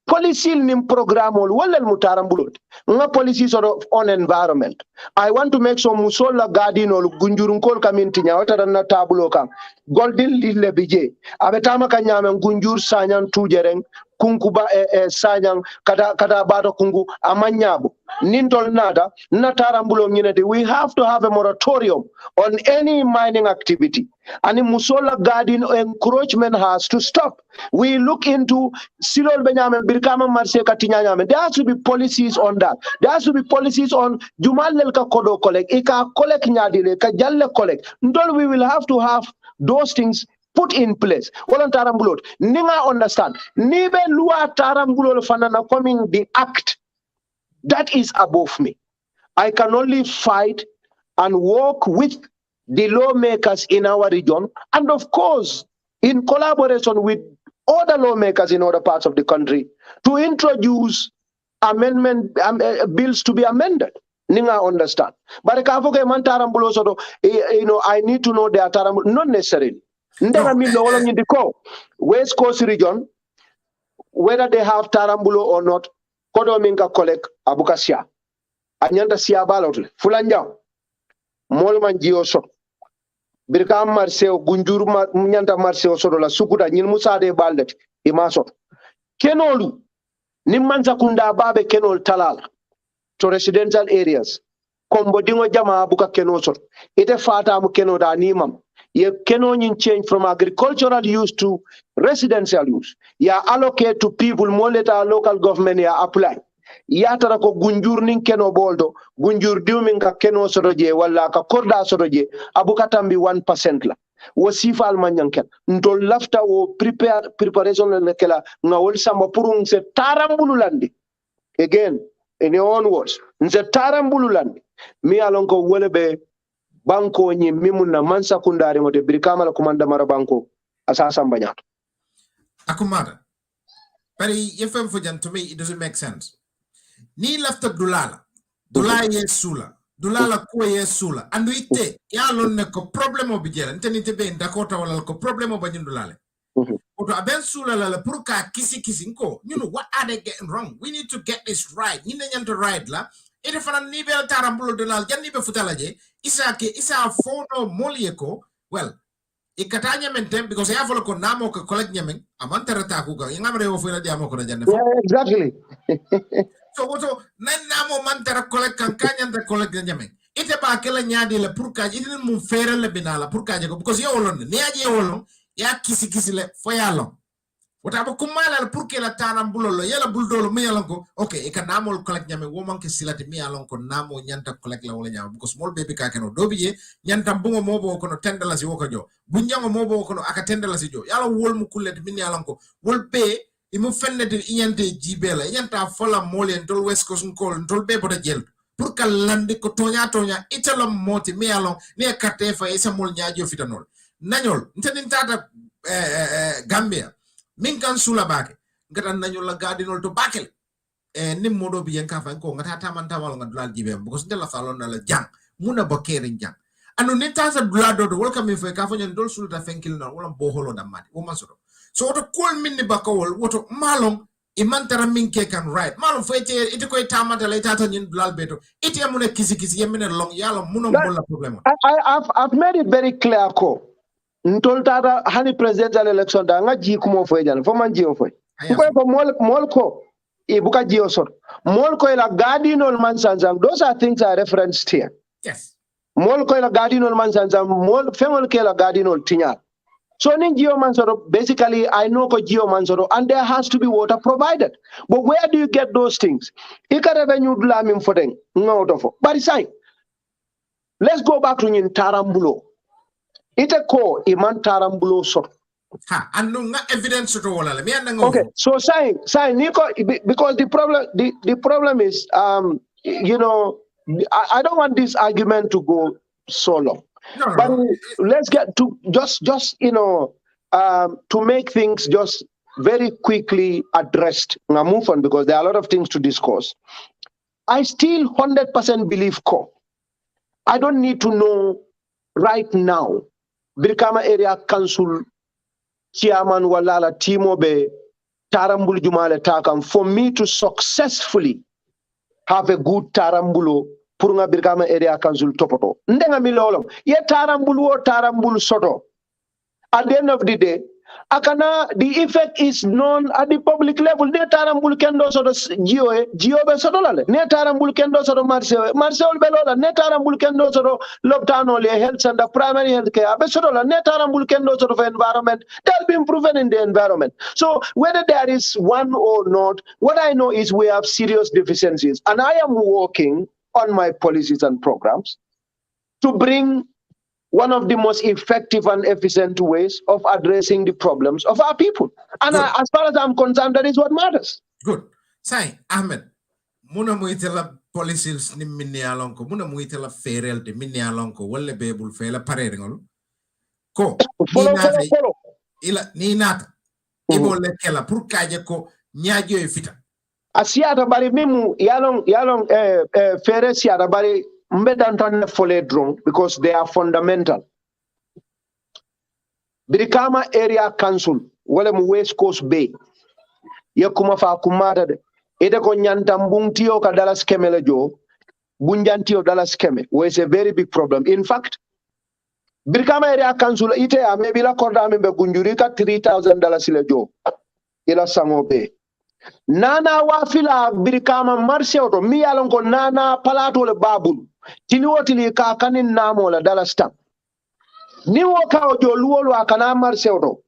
policy nim program ol walal mutarambulo. Nga policy sort of on environment. I want to make some musola garden or gunjurun kol kaminti nya wata na tabulo kam. Goldin lille bije. Abetama kanyame gunjur sanyan tujereng kunkuba sanyang kada bado kungu amanyabo. Nintol nada na tarambulo nyinete. We have to have a moratorium on any mining activity. And the musola garden encroachment has to stop. We look into Silol Benyamin, Brikama Marse Katinyame. There has to be policies on that. There has to be policies on Jumal Nelka Kodo collect, Ika collect Nyadile, Kajalle collect. Until we will have to have those things put in place. Walang tarambulot. Ninga understand. Nibe lua tarambulot fanana coming the act. That is above me. I can only fight and work with the lawmakers in our region, and of course, in collaboration with other lawmakers in other parts of the country, to introduce bills to be amended. Ninga understand. But I need to know their tarambulo. Not necessarily. West Coast region, whether they have tarambulo or not, kodo minka kolek abukasia. Anyanta siya balot. Fulanja. Molman jioso. Brikama Marseo Gunjur Nyanta Marseo Sorola Sukuta Nil Musade Baldet Imaso Kenolu Nimanza Kunda Babe Kenol Talala to residential areas Kombodingo Jama Buka Kenosor Ite Fata Mukeno da Nimam Ye Kenonin change from agricultural use to residential use Ya allocate to people more later local government ya apply Yatara ko gunjur nin keno boldo gunjur diumin ka keno soroje wala ka korda soroje abukatambi 1% la wasifa almanyanken ntol lafta o preparation le kala ngawol samba purung se tarambululandi again in your own words nse tarambululandi mi alon ko wolebe banko nyi mimuna mansa kundari ngote Brikama la kumanda mara banko asasa mbanyato akumada but yefem fujan to me it doesn't make sense. Ni lafta dulala ye sula dulala ko ye sula andu ite ya lon ne ko problème obijela ntenite be ndakota wala ko problème obajin dulale oto aben sula la pour ka kisi nko what are they getting wrong? We need to get this right. Ni nyanto right la ite fana ni be tarambulo dulal janni be futalaje isa fono molieko well ikatanya mentem because ya folo ko namo ko collect nyamen amantara ta ku ga ngamre wo fela diamo ko janne exactly. So namo mantara collect kankanya nda collect nyamen ite ba kala nyaadi le pour ka ite mum fere le binala pour ka ko because yo wolon ne aje wolon ya kisi le fo yalo wata ba kumala pour que la tanam bulolo yala buldolo mi yalon ko okay e ka namol collect nyamen wo manke silati mi yalon ko namo nyanta collect la wala nyam because small baby ka keno dobiye nyanta bungo mobo ko no $10 wo ko jo bunjango mobo ko no aka $10 jo yala wol mu kullet min yalon ko wol be imu fenne de inyante jibela inyanta fola mole ndol west coast ngol ndol be boda jel pour que lande ko tonya itala moti mi alon ne karte fa esa mol nyaajo fitanol nañol ntedin tata Gambia min kan sula bake ngata nañol la gadinol to bakel nim modo bi yanka fa ko ngata tamanta wala ngadulal jibe because de la salon na la jang muna bakere jang anu ne tasa dulado do welcome me fa ka fa ndol sulta fenkil na wala bo holo damati o masoro so woto kol minni bakawol woto malong imantara minke kan right malong fo ite koy tamata lay tata nyin dulal beto ite amune kisi yemene long yalo muno bolla problem I've made it very clear ko ntol tata hani presidential election da nga ji kumo fo jan fo man ji o fo ko mol ko e buka ji o sor mol ko la gadinol man sanzang those are things are referenced here. Yes, mol ko la gadinol man sanzang mol femol ke la gadinol tinyal. So in Geomansoro, basically, I know ko Geomansoro, and there has to be water provided. But where do you get those things? Ika revenue dlamim for them. No, but it's fine. Let's go back to in Tarambulo. Ite ko iman Tarambulo so. Ha, and no evidence to all. Okay, so sign Nico, because the problem is you know, I don't want this argument to go so long. But let's get to just you know to make things just very quickly addressed. Now move on because there are a lot of things to discuss. I still 100% believe ko. I don't need to know right now. Brikama Area Council Chairman Walala Timobe Tarambulu Jumale Takam for me to successfully have a good Tarambulo Purunga Brikama Area Council Topoto. Ndenga milolom. Ye Tarambulu or Tarambulu Soto. At the end of the day, akana the effect is known at the public level. Ne Tarambulu kendo soto Gio be sotolale. Ne Tarambulu kendo soto Marcel Belola. Ne Tarambulu kendo soto Loptano le health center, primary health care. Be sotola. Ne Tarambulu kendo soto for environment. They'll be proven in the environment. So whether there is one or not, what I know is we have serious deficiencies, and I am working on my policies and programs to bring one of the most effective and efficient ways of addressing the problems of our people. And as far as I'm concerned, that is what matters. Good. Say, Ahmed, muna muitela policies ni minni alonko, muna muitela ferel de minni alonko, wale bebul fela parerengol. Ko, follow. Ni nata. Ibo lekela, pur kaje ko, nyajo e fita. Asiata bari mimu, yalong, fere siata bari, mbedantan fole drone because they are fundamental. Brikama Area Council, wale mu West Coast Bay. Yakuma fa kumata de. Ede ko nyantambungtio ka Dallas Kemele jo. Bunjantio Dallas Keme. Was a very big problem. In fact, Brikama Area Council ite a maybe la korda membe gunjurika $3,000 ile jo. Ila Sango Bay. Nana wafila Brikama Marseoto mi alonko nana palato le babulu. Tili wotili ka kanin namo la Dallas Stamp. Ni woka ojo luolo akana Marseoto.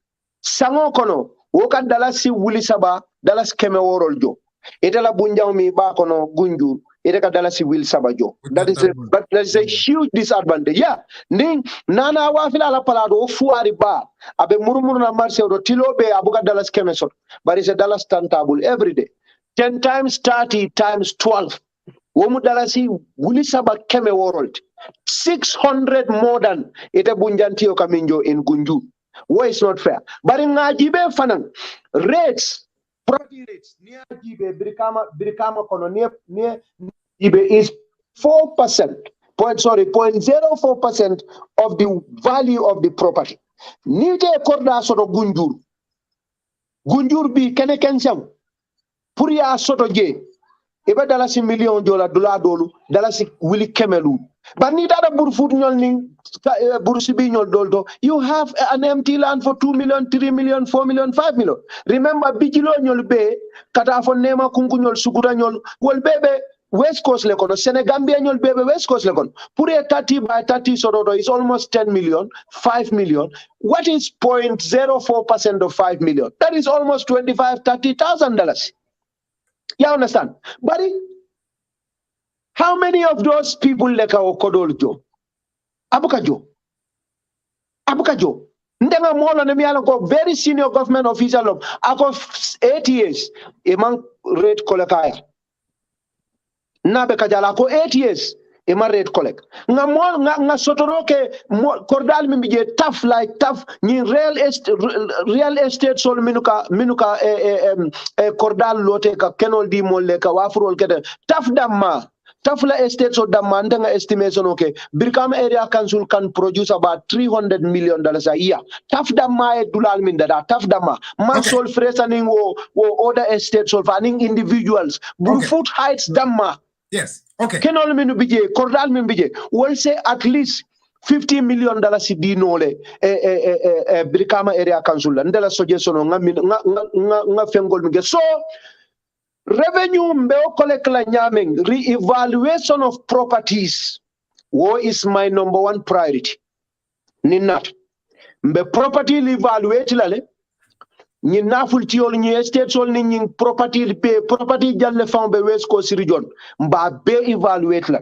Sango kono woka Dallas wuli saba Dallas keme worol jo. Ite la bunjao mi ba kono gunjur. Ite ka Dallas wil saba jo. That is a huge disadvantage. Yeah. Ning nana wafila la palato ofuari ba. Abe murumuru na Marseoto tilo be abuka Dallas keme sot. But it's a Dallas table every day. 10 times 30 times 12. Womu dalasi wuli saba keme world. 600 more than ite bunjanti okaminjo in Gunju. Why is not fair? But in Ajibe fanan rates, property rates near Ajibe Brikama kono near Ajibe is 4%. 0.04% of the value of the property. Nite korda soto Gunjur. Gunjur bi kene kensam. Puria soto je. Ebe dalasi million $1 dolu dalasi wili kemelu. But ni dada burfut nyol ning bursibi nyol doldo. You have an empty land for 2 million, 3 million, 4 million, 5 million. Remember bijilo nyol be kata afon nema kunku nyol sugura nyol wol bebe West Coast lekono Senegambia nyol bebe West Coast lekono. Pure 30 by 30 sorodo is almost 10 million, 5 million. What is 0.04% of 5 million? That is almost $25,000-$30,000. You understand? But how many of those people like our Kodoljo? Abukajo. Ndenga mola ne miala ko very senior government official ako 8 years imang rate kolekaya. Nabe kajala ko 8 years ima rate collect nga mo nga sotoroke kordal mi bije tough like tough ni real estate sol minuka kordal lote ka kenol di molle ka wafurol kede tough damma Tafla estate so demanding estimation okay. Brikama area council can produce about $300 million a year. Taf damma dulal minda da taf damma. Man sol fresaning wo other estates of aning individuals. Burfoot Heights damma. Yes. Okay. Kenol minu bije, kordal min bije. We'll say at least $50 million di nole Brikama area council. Ndela suggestion nga fengol mige. So revenue mbeo collect la nyaming re-evaluation of properties is my number one priority. Ninat mbe property evaluate lale ni naful tiol ni estate sol ni property jalle fam be West Coast region mba be evaluate la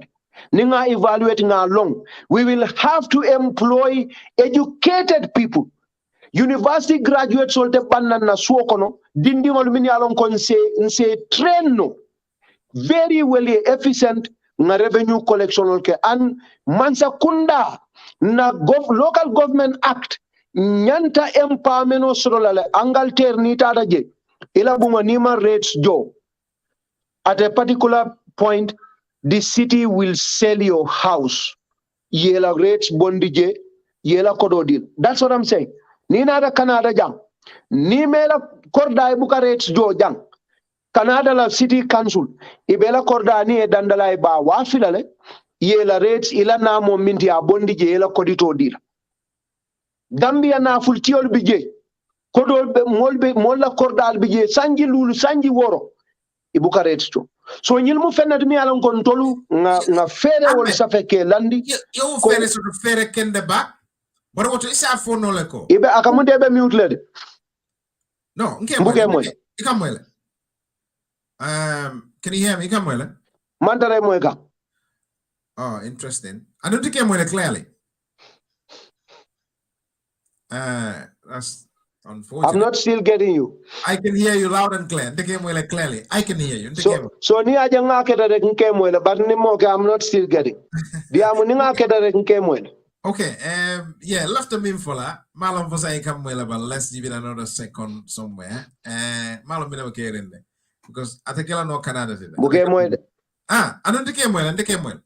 ninga evaluate nga long. We will have to employ educated people. University graduates solte banna na suokono dindi ngol alon kon se train no very well efficient nga revenue collection ke an mansa kunda na local government act nyanta empowerment osrolale Angleterre ni tada je ila bunga nima rates jo at a particular point the city will sell your house yela rates bondi je yela kodo deal. That's what I'm saying. Ni nada Canada jang ni mela korda buka rates jo jang Canada la city council ibela korda ni e dandala ba wafilale yela rates ila na mo minti abondi je yela kodito dira Gambia na fultiol bije kodol be molla korda bije sanji lulu sanji woro ibuka rates to so ñil mu fenat mi alan kon tolu nga fere wol safeke landi yo fere so fere kende ba but what is our phone no leko ibe akamunde be mute lede no Mbuke ikamwele can you hear me ikamwele mandare moyka oh interesting I don't think I'm clearly that's unfortunate. I'm not still getting you. I can hear you loud and clear. Clearly. I can hear you. So ni aja nga keda rek nkemwele but ni moke I'm not still getting. Diamu ni nga keda rek nkemwele. Okay, yeah, left them in for that. Malum for saying come well, but let's give it another second somewhere. Malum never care in there because I think I know Canada. I don't think I'm well, and they came well.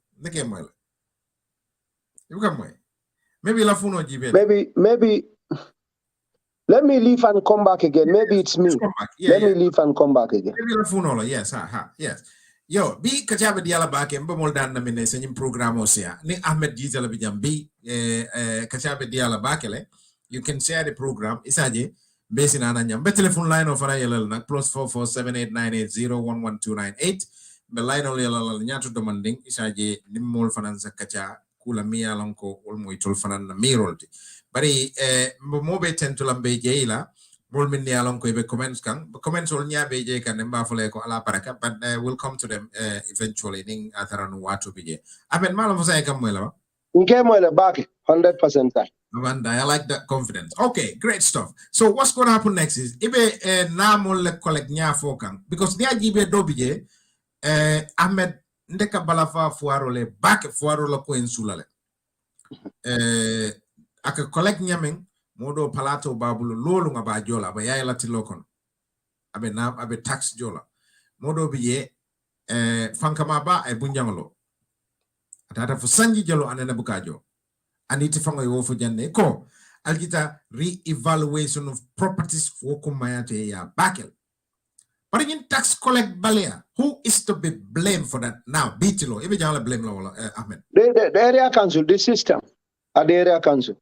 You come well. Maybe la funo GB. Maybe. Let me leave and come back again. Maybe it's me. Let me leave and come back again. Maybe la funo, yes, yes. Yo, bi kachabe diala bake mbe moldan na mine senyim program osia. Ni Ahmed Jizala bijam bi kachabe diala bake le. You can share the program. Isaje besi na nanyam. Be telephone line of yelel na +447898011298. Be line of yelel nyatu demanding isaje nimol fananza kacha kula miya lanko olmo itol fanan na mirolti. Bari mobe tentula mbe jeila. Bol min nialon ko be comments ol nyabe je kan mba fole ko ala baraka but we'll come to them eventually ning ataran watu bije aben malo fo say kam mola ngemo back 100% that and I like that confidence. Okay, great stuff. So what's going to happen next is ibe na mo le collect nya fo kan because dia jibe do bije Ahmed ndeka balafa fuaro le back fuaro la ko insulale aka collect nyameng modo palato babulu lolu nga ba jola ba yaya lati lokon abe tax jola modo biye fankama ba e bunjangolo atata fu sanji jolo anene bukajo aniti fango yo fu janne ko algita re-evaluation of properties for kumayate ya bakel but in tax collect balea who is to be blamed for that now bitilo ibe jangala blame lo Ahmed the area council the system at the area council.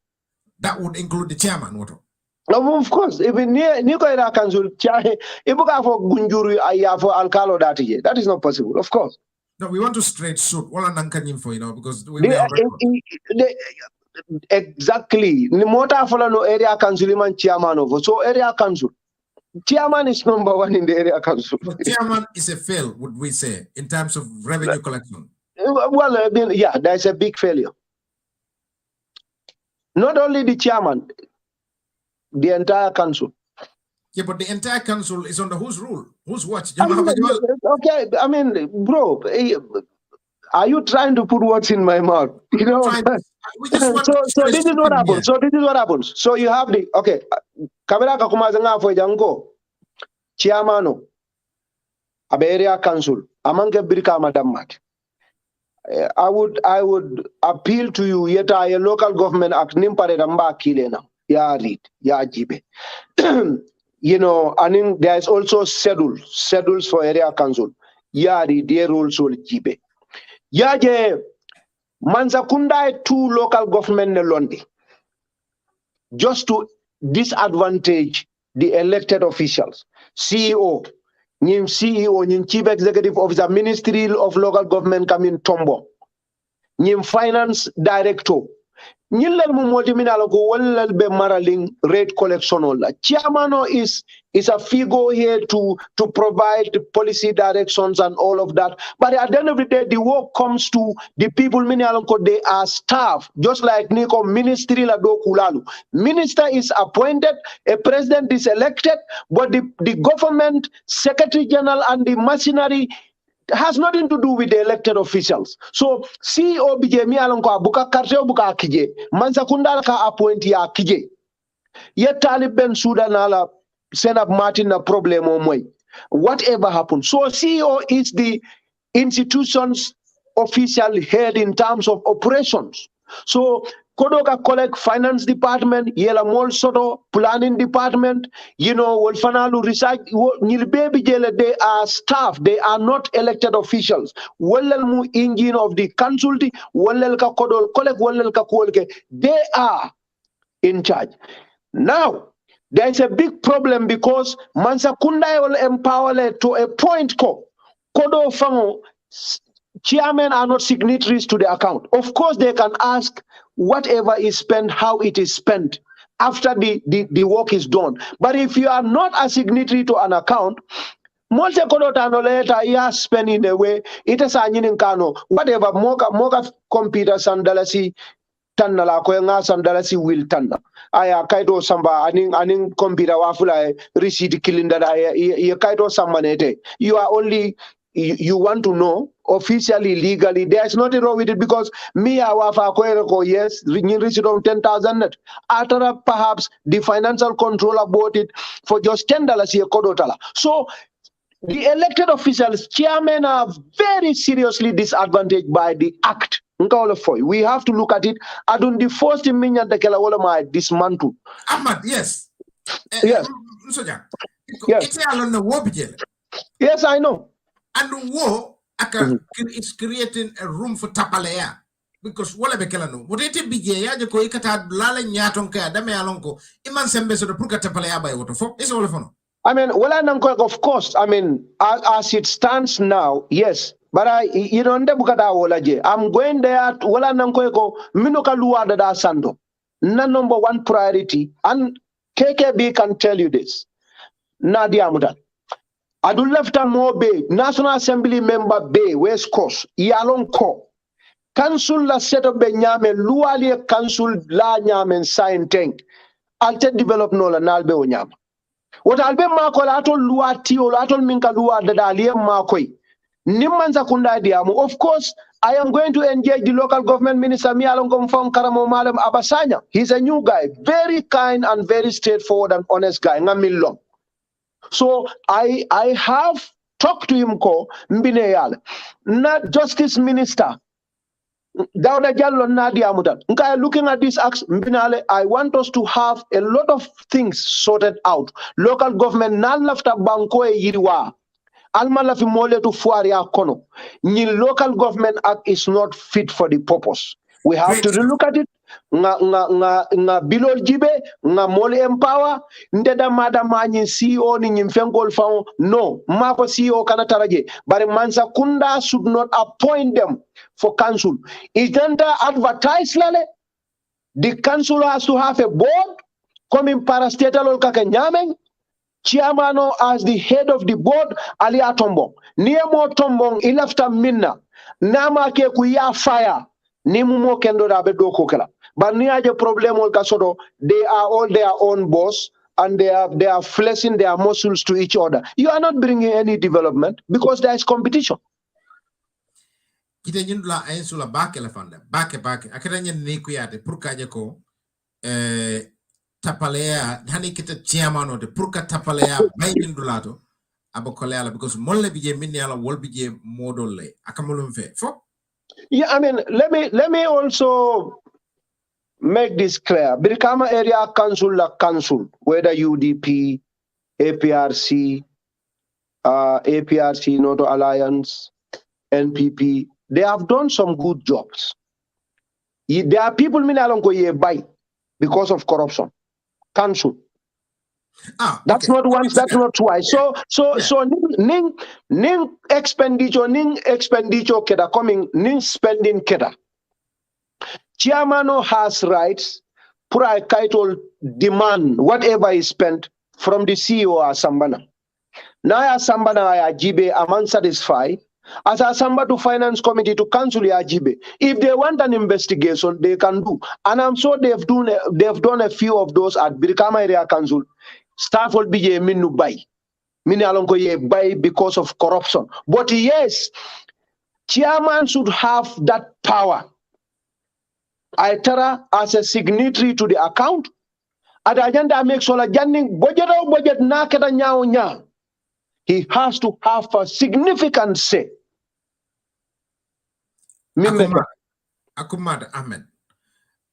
That would include the chairman, what? No, of course. Even Niko area council, ibuka for Gunjuru, aya for Alcalo datije. That is not possible, of course. No, we want to straight shoot. All an for because we exactly. Nimota follow no area council man chairman of so area council. Chairman is number one in the area council. But chairman is a fail, would we say, in terms of revenue collection? Well, yeah, there's a big failure. Not only the chairman, The entire council. Yeah, but the entire council is under whose rule? Whose watch? Okay, I mean, bro, are you trying to put words in my mouth? You know, we just want so this is what happens. So this is what happens. So you have the okay. Kamera kakumazanga for jango. Chiamano. Area council. Amange Brikama dammat. I would appeal to you yet a local government act nimpare damba kilena. Ya read. Ya jibe. You know, and there is also schedules for area council. Ya read their rules will jibe. Yaje Manzakunda 2 local government ne londi just to disadvantage the elected officials. CEO, Nyim Chief Executive Officer, Ministry of Local Government coming Tombo, Nyim Finance Director. Nyilal mu multiminal ko wallal be maraling rate collection olla. Chairman is a figure here to provide policy directions and all of that. But at the end of the day, the work comes to the people. They are staff, just like Nico Ministry la do kulalu. Minister is appointed, a president is elected, but the government secretary general and the machinery has nothing to do with the elected officials. So CEO BJ mi alonko abuka karte buka akije. Mansa kundala ka appoint ya akije. Ye Talib Ben Sudan ala Senab Martin na problem omwe. Whatever happens. So CEO is the institution's official head in terms of operations. So Kodoka collect finance department, yela mol soto planning department, you know, wolfanalu research, baby jele, they are staff, they are not elected officials. Wallel mu engine of the council, wallel ka kodol collect, wallel ka kolke, they are in charge. Now, there is a big problem because Mansa Kunda will empower to a point ko Kodo Fango chairmen are not signatories to the account. Of course, they can ask whatever is spent, how it is spent after the work is done. But if you are not a signatory to an account, most later spend in a way, it is a kano, whatever, moga computers and dalasi tanna la ko nga sam dalasi will tanna. Aya kaito samba aning computer wafula receipt kilinda ya kaito sammanete. You are only you want to know officially, legally, there's nothing wrong with it because me, yes, receipt of 10,000 net. After perhaps the financial control about it for just $10 a kodotala. So the elected officials, chairmen are very seriously disadvantaged by the act. We have to look at it. Adun the first minyan the Kelawolama dismantle. Ahmad, yes. Yes. Yes, I know. And the war is creating a room for tapalea because wala bekelano. But it be ya ko ikata lala nyaton ka dame alonko iman sembe so puka tapalea by water for is all for. I mean, of course, I mean, as it stands now, yes. But I'm going there. Wala nanko minuka luwa da sando. Number one priority, and KKB can tell you this. Nadia Mudan. Adu left more bay, National Assembly member Bay, West Coast, Yalon Ko. Council la set up Benyame, Lualia Council la Nyam and sign tank. Alter develop no la nalbe onyam. What Albe Marco Latol Luati or Latol Minka Lua the Dalia Markoi. Nimanza Kunda Diamu. Of course, I am going to engage the local government minister Mialon Gomfong Karamo Malam Abasanya. He's a new guy, very kind and very straightforward and honest guy. Ngamilong. So I have talked to him Mbineyal, not Justice Minister. Looking at this act, I want us to have a lot of things sorted out. Local government nan lafta banko e yiriwa. Alma lafi mole to fuari akono. Ni local government act is not fit for the purpose. We have to relook at it. Nga bilol jibe nga mole empower ndeda mada manyi CEO ni nyimfengol fao no mako CEO kana taraje but Mansa Kunda should not appoint them for council. Isn't that advertised lale? The council has to have a board coming parastatal kaka nyameng chairman as the head of the board Ali Atombong niemo tombong ilafta minna nama ke kuya fire ni mo kendo da be do ko kala but ni aje problem ol kasodo they are all their own boss and they are flexing their muscles to each other. You are not bringing any development because there is competition. Kita nyindula ainsula bake la fanda bake akata nyen ni kuyate pour kaje ko tapalea hani kita chairman de pour ka tapalea bay nyindulato abokole ala because molle bije minni ala wol bije modolle akamulum fe fo. Yeah, I mean, let me also make this clear. Brikama Area Council, whether UDP, APRC, APRC, Noto Alliance, NPP, they have done some good jobs. There are people minalongo buy because of corruption. Council. That's not once, that's not twice. So ning expenditure keda coming, ning spending keda. Chairman has rights for a title demand whatever is spent from the CEO or Sambana. Now Sambana Ajibe am unsatisfied. As a Samba to Finance Committee to Council Ajibe. If they want an investigation, they can do. And I'm sure they've done a few of those at Brikama Area Council. Staff will be a minu buy. Mini alongo ye buy because of corruption. But yes, chairman should have that power. I tell as a signatory to the account. At agenda makes all a janning budget na keda nyao nya. He has to have a significant say. Akumad Ahmed.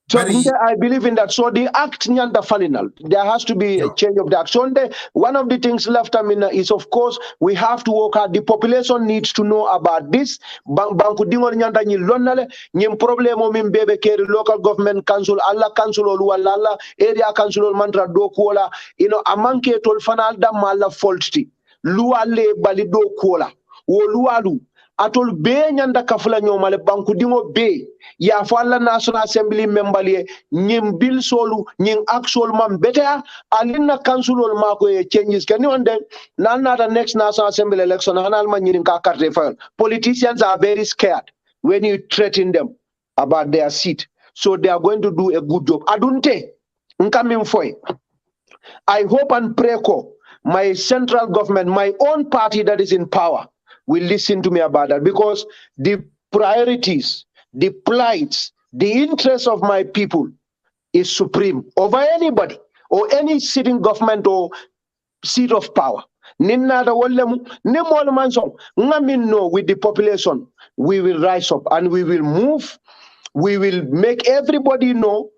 So I believe in that. So the act nyanda falinal. There has to be a change of the act. So one of the things left is, of course, we have to work hard. The population needs to know about this. Banku dingol nyanda nyi lonale nyim problemo min bebe keri local government council, alla council oluwalala, area council mantra dokuola. You know, amanke tol fanal da mala faulty. Luale bali dokuola. Wo lualu. Atol be nyanda kafula nyomale banku dingo be ya falla National Assembly member nyim bill solu nyim actual man better alina councilol mako e changes can you then the next National Assembly election hanal man nyin ka carte file. Politicians are very scared when you threaten them about their seat, so they are going to do a good job. Adunte nkamin foy. I hope and pray my central government, my own party that is in power, will listen to me about that, because the priorities, the plights, the interests of my people is supreme over anybody or any sitting government or seat of power. No, with the population, we will rise up and we will move. We will make everybody know,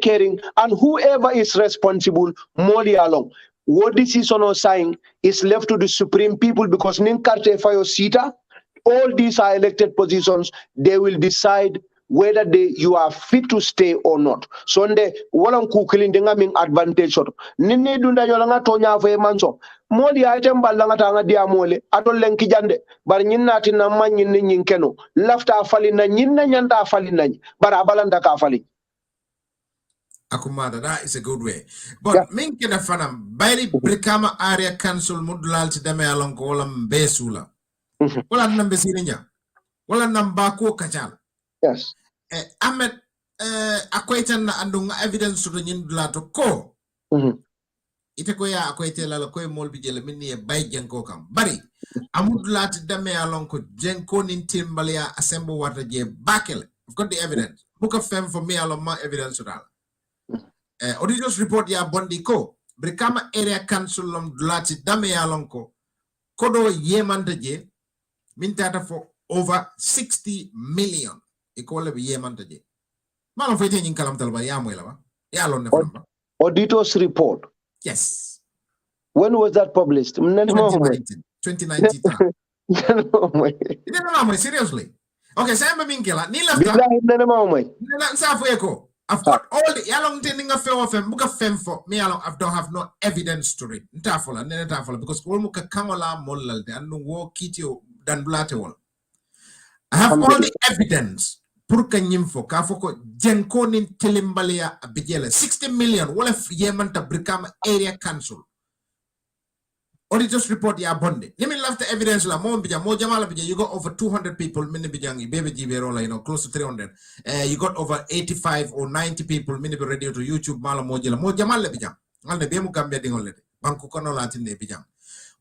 caring, and whoever is responsible, molly along. What this is on saying is left to the supreme people, because Ninkarte Fayo Sita, all these are elected positions, they will decide whether you are fit to stay or not. Sonde walang kukilin dengaming advantage or nini dunda yolanga tonya fe manso moli item balanga tanga dia mole atol lenki jande bar nyinna tinna manyin nyin keno lafta fali na nyinna nyanta fali na bara balanda ka fali. Akumada, that is a good way. But min kena fanam bayri Brikama Area Council mudulal ti dame along ko wala mbesula. Wala nambe sirinya. Wala nambako kachal. Yes. Ahmed akwaitan na andunga evidence to nyindulato ko. Ite ko ya akwaite la ko mol bi jele minni e bay jenko kam. Bari amudulati dame along ko jenko nintimbalia assemble wata je bakele. I've got the evidence. Book of fem for me along my evidence to auditors report ya bondi ko Brikama Area Council dulati dame ya lonko kodo yemantaje mintata for over 60 million ikole be yemantaje malon fete nyin kalam talba ya moy laba ya lon ne famba auditors report. Yes. When was that published? 2019 seriously. Okay, samba minkela ni lafta nila nsafu eko. I've got all the yalong tending a fair of them, book of fem for me along. I don't have no evidence to read. Ntafola, netafola, because all muka kamola molal de anu wo kitio dan blate wol. I have all the evidence. Purka nyimfo kafoko jenko nin telimbalia abijele 60 million wala yemanta Brikama Area Council. Auditors report ya bonde. Let me left the evidence la mo bija mo jamala bija you got over 200 people mini bijangi baby jiberola close to 300. You got over 85 or 90 people mini radio to YouTube mala mo jela mo jamala bijang. Ngalde be mu gambia dingol banku kono latine bijang.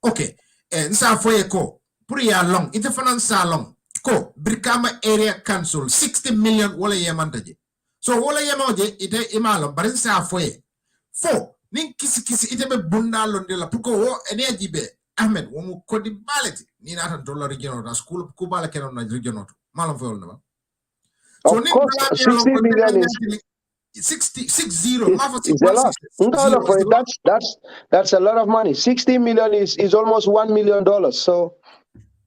Okay. Nsa foye ko puri ya long ite fanan sa long ko Brikama area council 60 million wala yemantaje. So wala yemoje ite imalo barin sa foye. 4 nin kisi ite be bunda londe la puko wo energy be Ahmed wo mu kodi baleti ni nata dollar regional da school ku bala kenon na regional malam fo wala so nin 60 million is 60 is a lot. That's a lot of money. 60 million is almost $1 million. So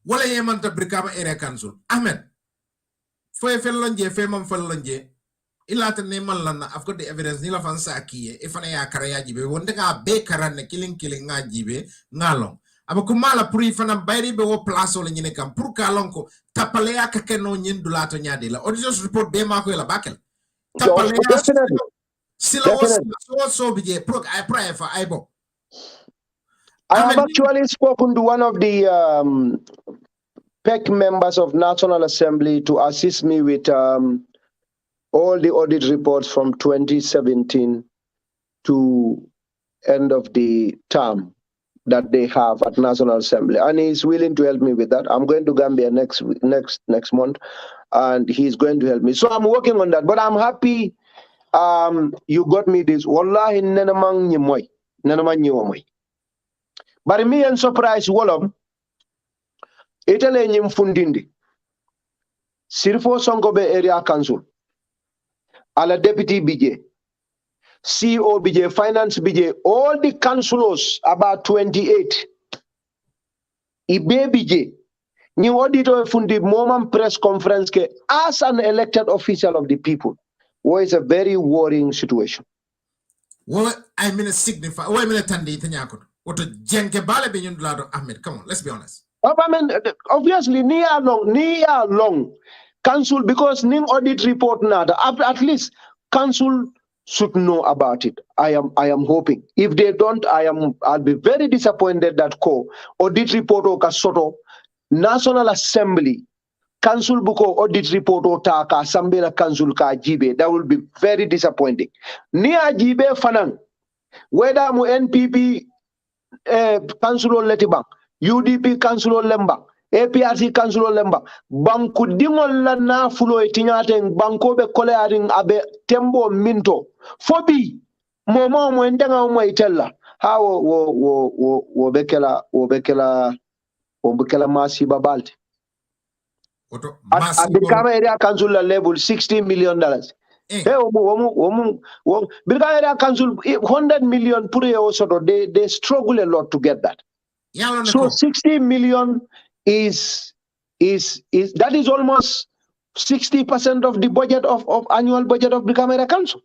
wala yemanta Brikama area council Ahmed fo felonje fe mam felonje ilata ne malana I've got the evidence nila fansa kiye ifana ya karaya jibe wonde nga be karane killing nga jibe ngalong aba kumala puri fana bayri be wo place wala nyine kam pour kalon ko tapale ya kakeno nyin dulato nyade la auditors report be mako la bakel tapale sila so bije pro I pray for aibo. I have actually spoken to one of the PEC members of National Assembly to assist me with all the audit reports from 2017 to end of the term that they have at National Assembly, and he's willing to help me with that. I'm going to Gambia next month, and he's going to help me. So I'm working on that. But I'm happy you got me this. Wallahi nenamang nyemoy, nenamang nyemoy. But me and surprise wolom, itale nyem fundindi. Sirfo Songobe Area Council. Ala Deputy BJ, CEO BJ, Finance BJ, all the councillors, about 28. Ibe BJ, new auditor fundi moment press conference ke as an elected official of the people, was a very worrying situation. Well, I mean a signify. Oh, I mean a tandi itanyakon. What a jenke bale be lado Ahmed. Come on, let's be honest. I mean, obviously, near long. Council, because ning audit report nada, at least council should know about it. I am hoping. If they don't, I'll be very disappointed that audit report o kasoto National Assembly council buko audit report o ta ka Assembly council ka jibe. That will be very disappointing. Ni jibe fanan whether mu NPP council o letibang, UDP council o lembang, APRC council lemba banku dingol la na fulo etinyate banko be kolearing abe tembo minto fobi momo mo ndenga mo itella ha wo bekela masi babalti at the Brikama area council level $60 million. Hey, Brikama area council 100 million pure also they struggle a lot to get that. So 60 million is that is almost 60% of the budget of annual budget of Brikama area council.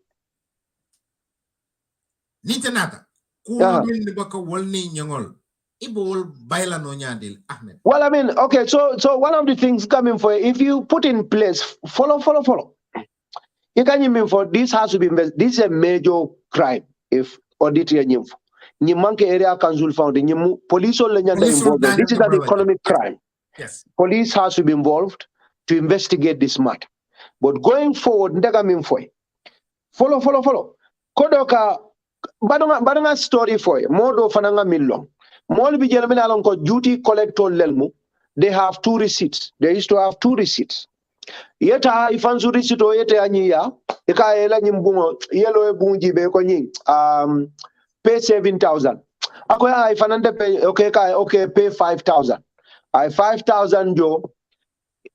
Well, I mean, okay, so one of the things coming for if you put in place follow. You can mean for this has to be this is a major crime if audit Ni manke area council found in police or involved. This is an economic crime. Yes. Police has to be involved to investigate this matter. But going forward, ndaga mean for follow. Kodoka badanga story for modo fananga millong. Mol bi jelmina alon ko duty collector lelmu. They have 2 receipts. They used to have 2 receipts. Yeta ifansu receipt o yete anyiya eka ela nyimbungo yelo ebunji be ko nyi pay 7,000. Akoya ifanande pay okay pay 5,000. I 5,000 jo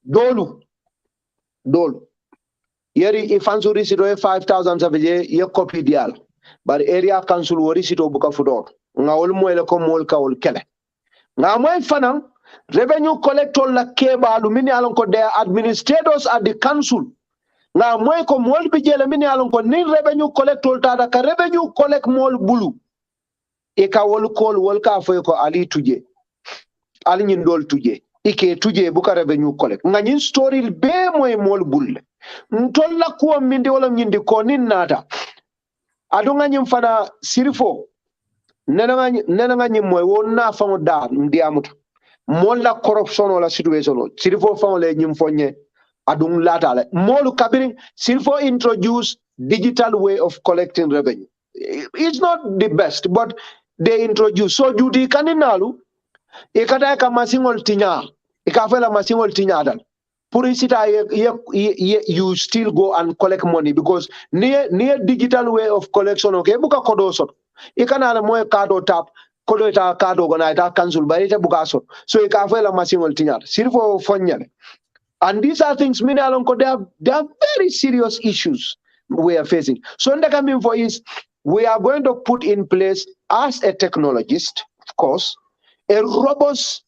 dolu yeri ifansu receipt o 5,000 sabeje ye copy dial but area council wo receipt o buka fudor nga wol moyle ko mol kawol kele nga moy fanam revenue collector la keba lumini alon ko their administrators at the council na moy ko mol bi jela mini alon ko ni revenue collector tada ka revenue collect mol bulu e ka wol kol wol ka foy ko ali tuje ali nyin dol tuje ike tuje buka revenue collect nga nyin story be moy mol bulle ntolla ko minde wala nyindi ko nin nata adunga nyim fana sirifo nenanga nyi moy wonna fango da ndiamuta molla corruption wala situation silfo fango le nyim fonye adung latale molu kabiri silfo introduce digital way of collecting revenue. It's not the best, but they introduce so duty kaninalu ikata ka masingol tinya ikafela masingol tinya dal purisita you still go and collect money because near digital way of collection okay buka kodo so ikana na moy kado tap kodo ita kado gona ita cancel ba ita buka so ikafela masingol tinya silfo fonyale. And these are things many along they are very serious issues we are facing. So what I mean for is we are going to put in place as a technologist, of course, a robust,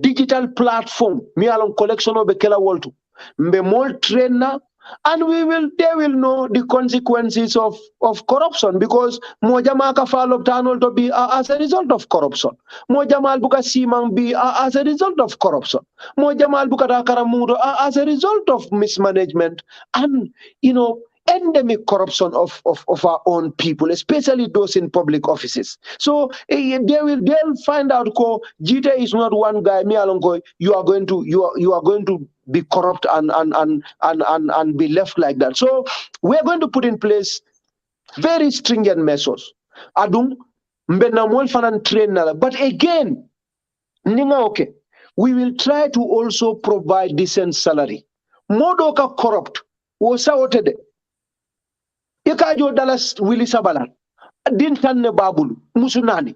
digital platform. Me along collection of Bekela World, mbe more trainer, and they will know the consequences of corruption because Mojama ka follow Tanol to be as a result of corruption. Mojamal buka simang be as a result of corruption. Mojamal buka takaramudo as a result of mismanagement and endemic corruption of our own people, especially those in public offices. So they'll find out Jite is not one guy. Me along you are going to be corrupt and be left like that. So we are going to put in place very stringent measures. Adum mbena mol fanan train nala. But again, ninga okay. We will try to also provide decent salary. Modoka corrupt. Wosa otede. Ikajo Dallas Willie Sabalan. Dintanne Babulu. Musunani.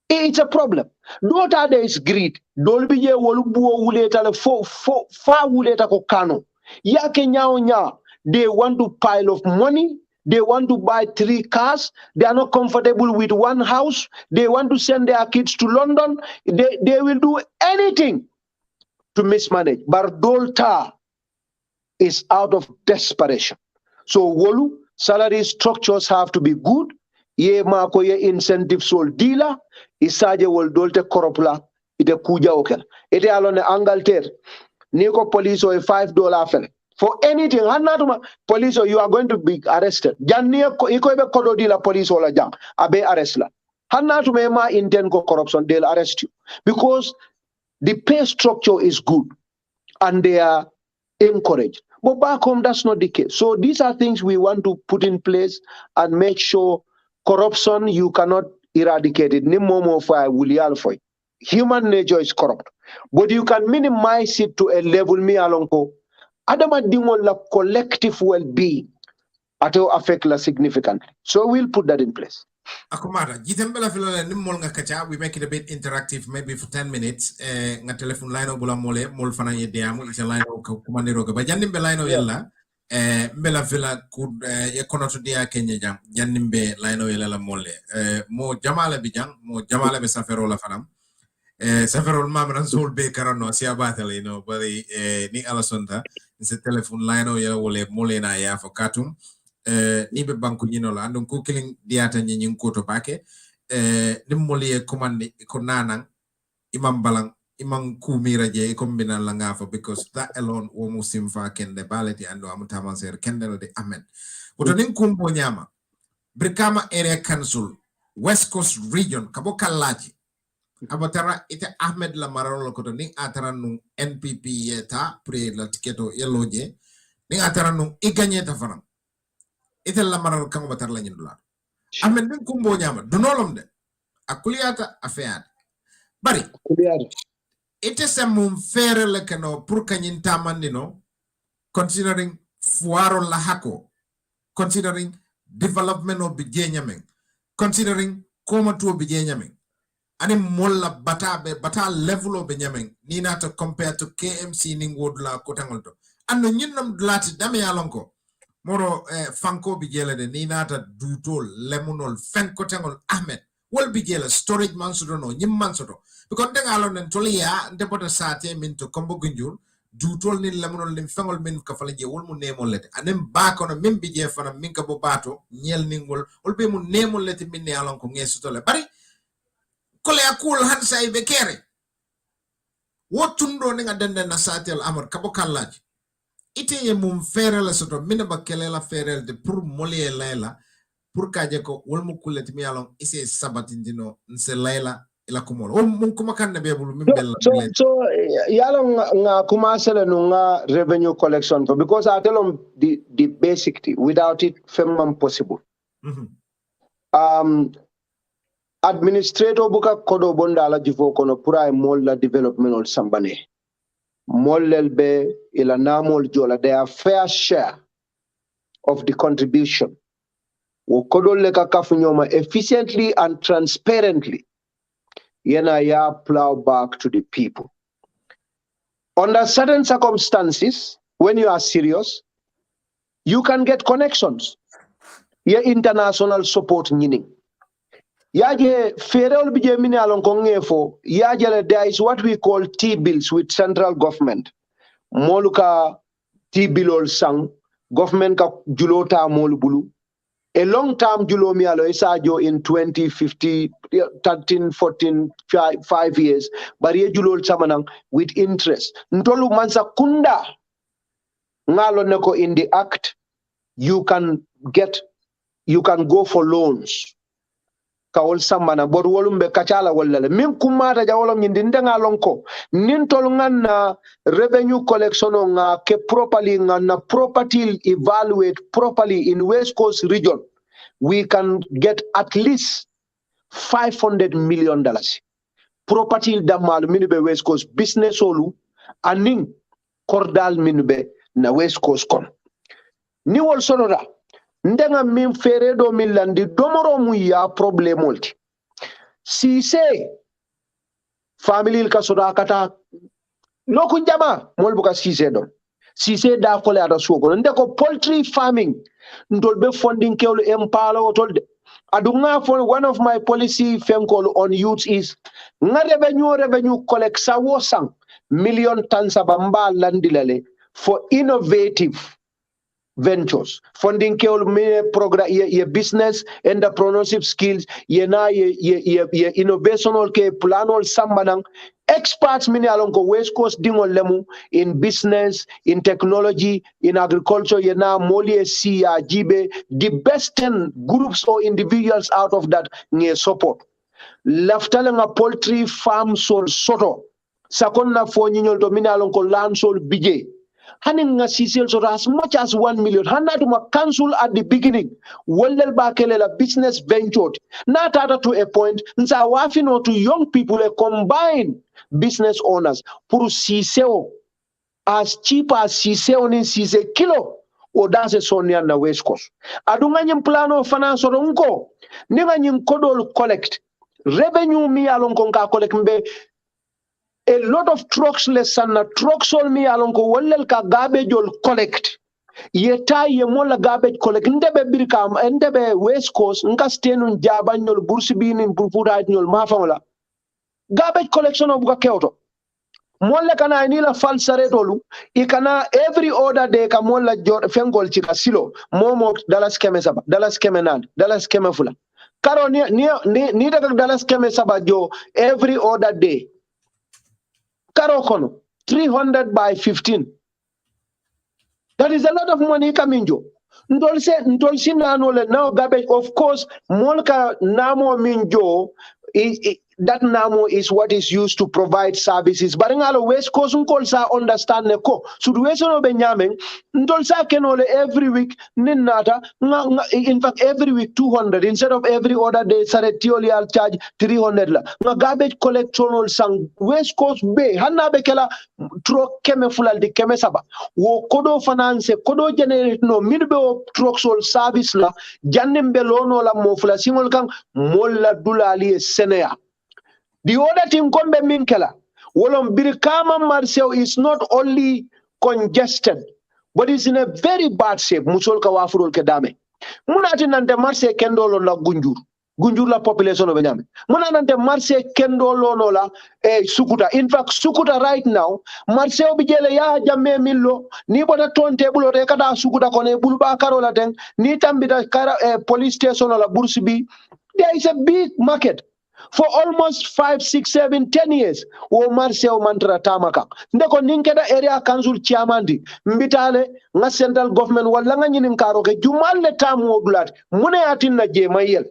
It's a problem. Dota there is greed. Dolby ye wolubuo wuleta le fa wuleta ko kano. Yake nyao nya. They want to pile of money. They want to buy 3 cars. They are not comfortable with 1 house. They want to send their kids to London. They will do anything to mismanage. But Dolta is out of desperation. So wolu salary structures have to be good. Ye mako ye incentive sol dealer. Isaje wol dolte koropla. Ite kuja okel. Ite alone Angleterre. Niko police or $5 fell. For anything, police or you are going to be arrested. Jannia iko ebe kodo dealer police or jang. Abe arrest la. Hanatu mema intend corruption. They'll arrest you. Because the pay structure is good. And they are encouraged. But back home, that's not the case. So these are things we want to put in place and make sure corruption, you cannot eradicate it. Human nature is corrupt. But you can minimize it to a level me alonko. Adama dingo la collective well-being ato affect la significantly. So we'll put that in place. Akumara, jitembela filole nimol nga kacha, we make it a bit interactive, maybe for 10 minutes. Nga telephone line bula mole, mol fana yedeamu, ita line kumandiro ka. Ba janimbe line yella, mbela fila kud yekonoto dia Kenya jang, janimbe line yella la mole. Mo jamala bijang, mo jamala be safero la fanam. Safero mamran sol be karano siya batale, bari ni alasonta, nse telephone line yella wole mole na ya for katum. Nibe banku nyino la andon ko killing diata nyin koto bake nimmoli commande ko nanang imam balang imam kumira je ko mbina la ngafa because that alone wo musim fa kende baleti ando amutama ser kendel de amen woto nin kumbo nyama Brikama area council west coast region kabo kalaji abatara ite Ahmed la maralo ko nin atara nu NPP yeta pre la tiketo yeloje nin atara nu iganye ta faram ite la maral kango batar la nyindula amen din kumbo nyama dunolom de akuliyata afead bari ite samum fere le kano pour kanyin tamandino considering fuaro la hako considering development of bijenyameng considering koma to bijenyameng ani molla bata level of bijenyameng ni nata compare to KMC ning wodula ko tangolto anno nyinnam dulati dame yalonko moro fanko bijela de ni nata dutol lemonol fanko tangol Ahmed wol bijela storage mansudo no nyim mansudo because de ngalon en tolia de bota sate min to kombo gunjur dutol ni lemonol lim fangol min ka fala je wol mu nemol lete anem ba kono min bije fana min ka bo bato nyel ningol wol be mu nemol lete min ne alon ko ngesutole bari kole akul hansa e bekere wotundo nga dende na satel amor kabo kallaji ite ye mum ferel soto mina ba kelela ferel de pour molie lela pour kaje ko wol mo kulleti mi yalon ise sabatindino nse layla ila kumol o mun kuma kan be bulu min bella so yalon nga kumasele no nga revenue collection for because I tell them the basic thing. Without it femman possible. Administrator buka kodo bonda la jifo kono pura e molla developmental sambane mollel be ila namol jola their fair share of the contribution wo kodo le ka kafu nyoma efficiently and transparently yena ya plow back to the people under certain circumstances when you are serious you can get connections your international support meaning yaje ferel bije mini alon ko ngefo yaje there is what we call T-bills with central government moluka T-bill sang government ka julota mol bulu a long term julo mi alo isajo in 2050 13 14 5 years bari julol samanang with interest ntolu mansa kunda ngalo neko in the act you can go for loans kawol samana bor wolumbe kachala wallale min kumata jawolom nyindi ndenga lonko nin tol nganna revenue collection nga ke properly nganna property evaluate properly in West Coast region we can get at least $500 million property damal minube West Coast business olu aning kordal minube na West Coast kon ni wol sonora ndenga min feredo min landi domoro mu ya problem multi si se family ka soda kata loku jama mol buka si se don si se da ko le ada suko ndeko poultry farming ndol be funding kewlo empalo otolde adunga for one of my policy call on youth is nga revenue collect sawo sang million tons abamba landilale for innovative ventures funding keol me program ye business entrepreneurship skills ye na ye innovational ke planol sambanang experts mini along ko West Coast dingol lemu in business in technology in agriculture ye na molie si jibe the best 10 groups or individuals out of that nge support laftalenga poultry farm sol soto sakonna fo nyinyol to mini along ko land sol bije Haning so as much as 1 million. Hanatuma cancel at the beginning. Wallel bakelela business ventured. Not to a point. Nsa wafino to young people a combined business owners. Puru siseo as cheap as siseo ni sise kilo. O that's a sonia na West Coast. Adunga nyim plano finance onko. Ninga nyim kodol collect. Revenue mi alon konka collect mbe. A lot of trucks lesana trucks all me along ko wallel ka garbage ol collect yeta ye mola garbage collect ndebe Brikama ndebe West Coast nka stenu jabanyol bursibini burfura nyol mafamala garbage collection of kewto molla kana ni la falsare tolu ikana every order day ka molla fengol chika silo momo Dallas keme saba Dallas keme nan Dallas keme fula karo ni daga Dallas keme saba jo every order day Karokono, 300 by 15. That is a lot of money coming, Joe. Ndolse now garbage. Of course, molka namo minjo that namo is what is used to provide services. But ngalo West Coast unkolsa understand neko. Situation of Benjamin ndolsa kenole every week ninata in fact every week 200 instead of every other day saretioli al charge 300 la. Nga garbage collection sang West Coast Bay hanna bekela truck keme fulal de keme saba. Wo kodo finance kodo generate no midbe truck sol service la jannem belono la mo fula singol kan molla dulali senea. The other thing kombe minkela wolom Brikama Marcel is not only congested but is in a very bad shape musol ka wafurol ke dame munati nante Marcel kendolo la gunjur la population of Benyame muna nante Marcel kendolo no la Sukuta in fact Sukuta right now Marcel bijele ya jamme millo ni bota tonte bulo re kada Sukuta kone bulba karola ten ni tambita police station la bursibi there is a big market For almost 5, 6, 7, 10 years, wo marse o mantra tamaka. Ndeko ninkeda area council chairman di mbitale nga central government wala nga nyinin karoke jumalle tamu odulat mune atin na je mayel.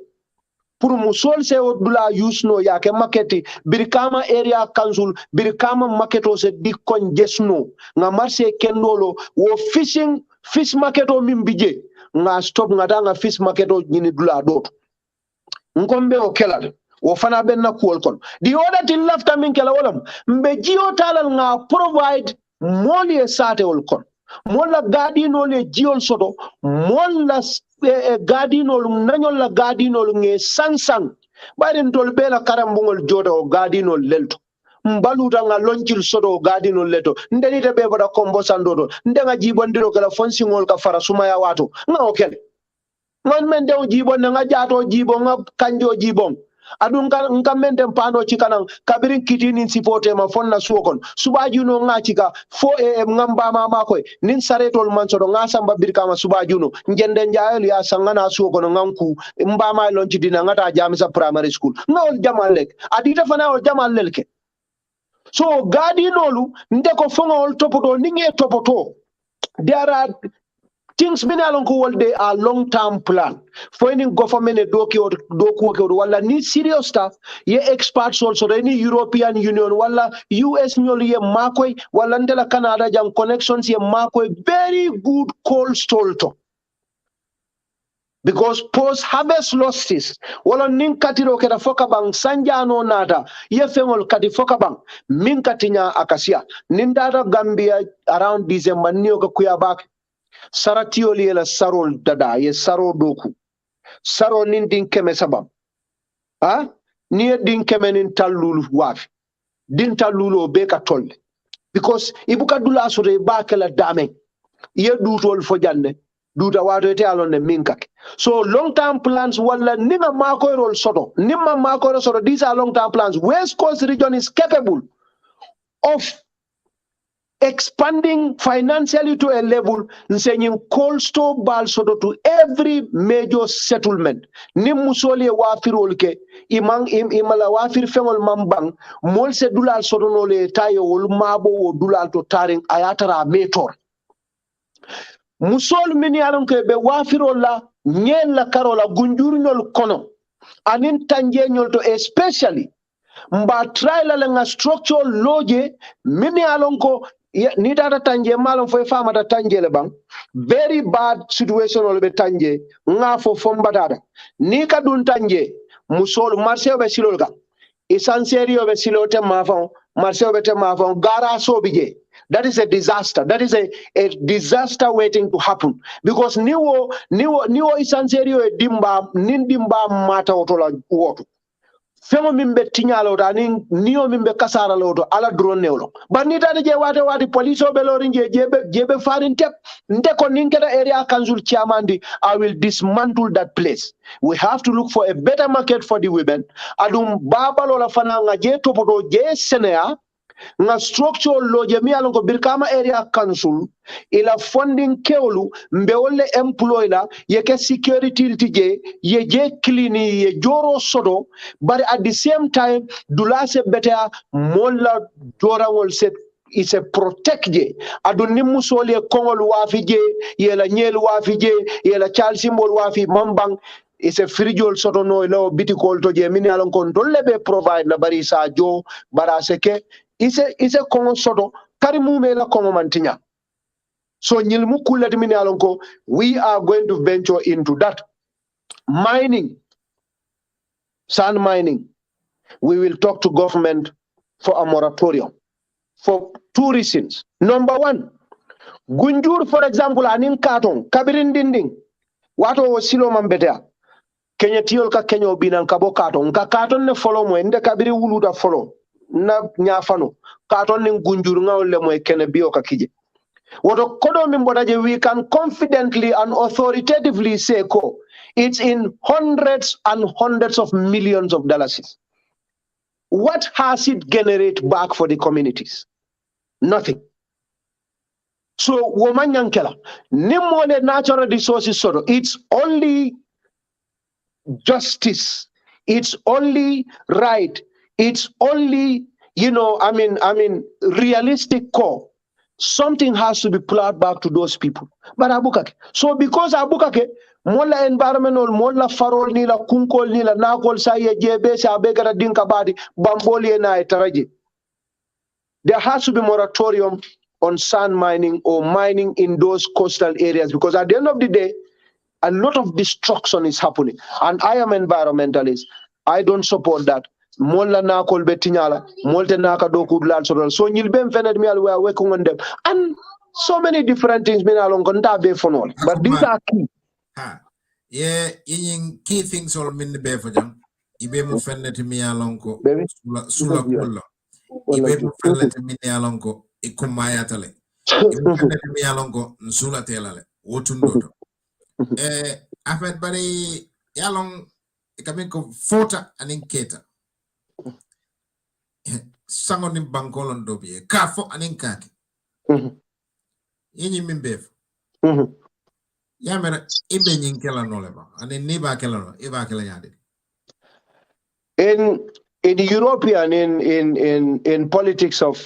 Pour musol se odula yusno yake maketi Brikama area council Brikama maketo se dikon jesno nga marse kendolo wo fish marketo mimbije nga stop nga danga fish marketo nyini dula dot ngombe o kelal wo fana benna kuol kon di other thing lafta min kela wolam mbe jio talal nga provide moli e sate ol kon molla gadinol e jiol soto molla gadinol nañol la gadinol nge sansang baden tol bela karambugol joda o gadinol lelto mbaluta nga loncil soto o gadinol leto ndenite be bada kombo sandodo ndenga jibondiro kala fonsingol ka fara sumaya wato nga okele ngon men dew jibon nga jato jibo nga kanjo jibon adun ka menden pano chikanan kabirin kitinin sipote ma fonna suokon subajuno nga chika 4 am ngamba mama koy nin saretol mansodo nga samba Brikama subajuno ngende njaayel ya sangana suokon nganku mbama lonci dina ngata jamisa primary school ngol jamal lek adita fana ol jamal lelke so gadi nolu ndeko fongo topoto ninge topoto there are things many along they are long-term plan. For any government doku wala ni serious stuff, ye experts also any European Union wala US nyoli ye makwe wala ndela Canada jang connections ye makwe very good cold stolto. Because post harvest losses wala nin katiro keda fokabang sanjano nada ye fengol kati fokabang min katinya akasia nindada Gambia around December niyo ka kuyabak saratioli la sarol dada ye saro doku saro nin din keme sabam ha ni din keme nin talul wafi din talulo be ka tolle because ibuka dula sore ba kala dame ye dutol fo jande duta wato te alon minkak so long term plans wala nima mako rol soto nima mako soto these are long term plans. West Coast region is capable of expanding financially to a level saying cold store bal soto to every major settlement ni musoli wafir olke imala wafir fengol mambang mol se dulal soto no le tayo wol mabo wo dulal to taring ayatara metor musol mini alon ke be wafirola nyen la karola gunjurnyol kono anin tanjenyol to especially mba trial la nga structure loje mini alon ko ni data tanje malon fo fama da tanje le bang very bad situation ol be tanje nga fo fomba dada ni ka dun tanje musol marché be silol ga essentiel be silote mafon marché be te mafon gara so bije. That is a disaster. That is a disaster waiting to happen. Because niwo isanserio e dimba nindimba mata otola woto. Femo mimbe tinyalo da niyo mimbe kasara loto ala drone neolo. Banita de je wate police obelorin jebe farin tep. Ndeko ninketa area council chairman di I will dismantle that place. We have to look for a better market for the women. Adum babalo la fana nga je topoto je senea nga structure loje mi alongo Brikama area council ila funding kewlu mbewole employ la yeke security tije ye je cleani ye joro sodo but at the same time dulase better molla jorangol set is a protect je adun nimusole kongol wafi je yela nyel wafi je yela child symbol wafi mambang is a frijol soto no lo bitikol to je min alon kon dolle be provide la bari sa jo bara seke ise kongo soto kari mume la kongo mantinya so nyilmu kulati mini alonko we are going to venture into that mining sand mining. We will talk to government for a moratorium for 2 reasons. Number 1, Gunjur for example anin katon kabirin dinding wato silo mambetea Kenya tiol ka Kenya obinan kabo katon ka katon ne follow mo ende kabiri wuluda follow na nyafano katon nin gunjur ngawle moy kene biyo ka kije woto kodo min bodaje we can confidently and authoritatively say ko it's in hundreds and hundreds of millions of dollars. What has it generate back for the communities? Nothing. So woman yankela nimone natural resources sort it's only justice It's only right. It's only, realistic core. Something has to be plowed back to those people. But abukake. So because abukake, mola environmental, mola farol ni la kunkol ni la nakol sa ye jebe sa begara dinka badi bamboli na etaraji. There has to be moratorium on sand mining or mining in those coastal areas, because at the end of the day, a lot of destruction is happening. And I am environmentalist. I don't support that. Molla na kol betinyala, molte na ka do kudlal sorol. So ñil bem fenet mi al we are working on them. And so many different things min along konta be fonol. But these are key. Ha. Yeah, yin key things all min be for jam. Ibe mo fenet mi along ko sula kullo. Ibe mo fenet mi along ko ikumaya tale. Ibe fenet mi along ko nsula telale. Wotundoto. Ahmed bari yalong kami ko fota anin keta sango nim bankolon dobi ka fo anin kake yini min bef ya mera ibe nyin kala nole ba anin ni ba kala no iba kala yade in European in politics of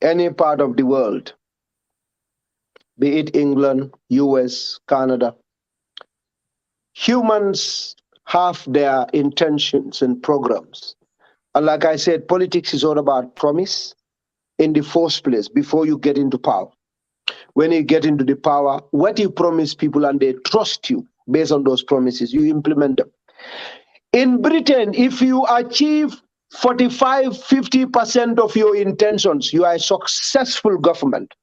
any part of the world, be it England, US, Canada, humans have their intentions and programs. And like I said, politics is all about promise in the first place before you get into power. When you get into the power, what you promise people and they trust you based on those promises, you implement them. In Britain, if you achieve 45-50% of your intentions, you are a successful government.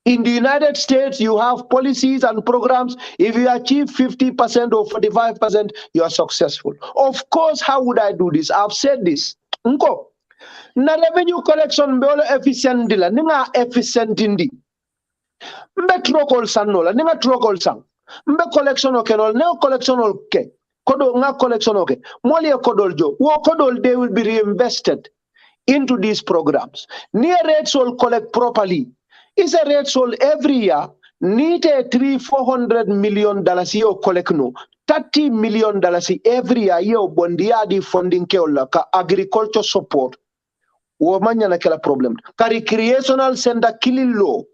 In the United States, you have policies and programs. If you achieve 50% or 45%, you are successful. Of course, how would I do this? I've said this. Nko, na revenue collection beolo efficient dila, ninga efficient indi. Mbe trokol sanola, ninga trokol sang. Mbe collection okenol, neo collection oke. Kodo nga collection oke. Moli kodol jo. Wo kodol, they will be reinvested into these programs. Near rates will collect properly. Is a rate sold every year, need a $300-400 million yo collect no. $30 million every year yo bondia di funding keola ka agriculture support. Wo manya na kela problem. Ka recreational center kililo.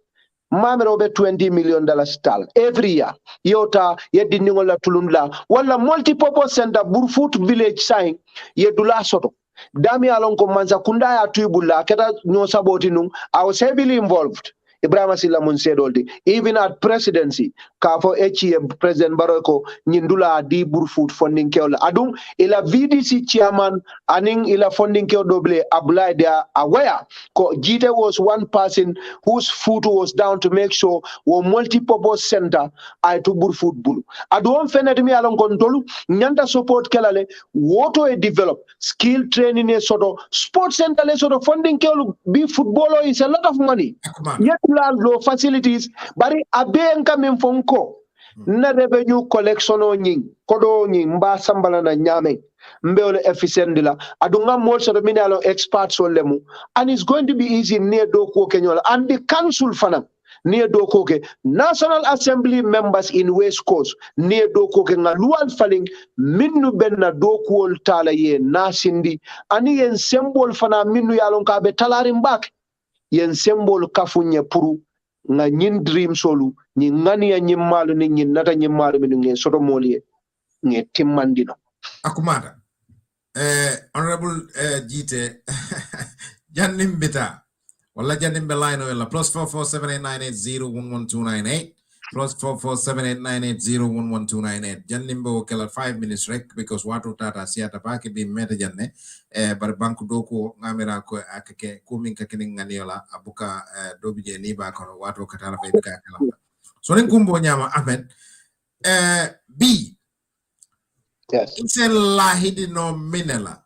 Mamerobe $20 million tal every year. Yota yedi ningola tulumla. Wala multipurpose center Burfoot village sign yedula soto. Dami alonko manza kundaya tuibula keta no saboti nung. I was heavily involved. Ibrahim Silla Munsedoldi, even at presidency, Kafo HE President Baroko, Nindula di Burfoot funding keola. Adum ila VDC chairman aning ila funding keo doble abulai they are aware. Ko Jite was one person whose foot was down to make sure wo multi-purpose center ay to Burfoot bulu. Adum fenetimi along kontolu, nyanda support kelale, woto e develop, skill training e soto, sports center le soto funding keolu be footballer is a lot of money. Yet low facilities, but aben coming from ko na revenue collection o nying kodo nying mba sambala na nyame mbele efficient dila adunga more so minalo experts on lemu, and it's going to be easy near doko kenyola and the council fana near doko ke National Assembly members in West Coast near doko ke ngaluan faling minnu benna doko tala ye nasindi ani yen symbol fana minnu yalon ka be talarim back yen symbol kafunye puru nga nyin dream solu ni ngani ya nyimmalu ni nyin nata nyimmalu mi ngi soto molie ngi timmandino akumada honorable Jite jannim bita wala jannim be line wala +44789801128 +44789801128 jannim be kala 5 minutes rek because watu tata siata pake bi meta janne bar banku doko ngamira ko akake kumin kakini nganiola abuka dobije ni ba kono watu katara fe bika kala so nen kumbo nyama Ahmed B yes it's a lahidi no minela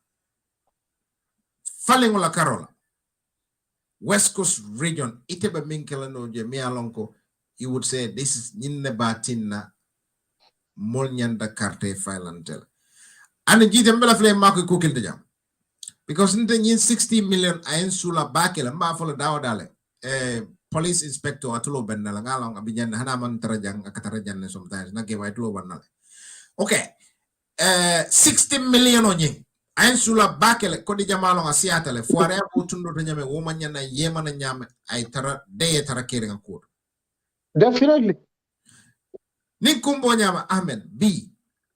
falingola karola West Coast region itebe minkela no je mi alonko you would say this is nyinne batinna mol nyanda carte filantel and Jite mbela fle mako kokil de jam because nte nyin 60 million ayen sula bakela mba fola dawadale police inspector atulo bennala ngalong abijan hana man tarajang akatarajan sometimes na ke way tulo banale okay 60 million onye ayin sula bakele kodi jamalo nga siatale fuare abu tundo to nyame woma nyana yema na nyame ay tara deye tara kere nga ko Definitely. nin kumbo nyama Ahmed B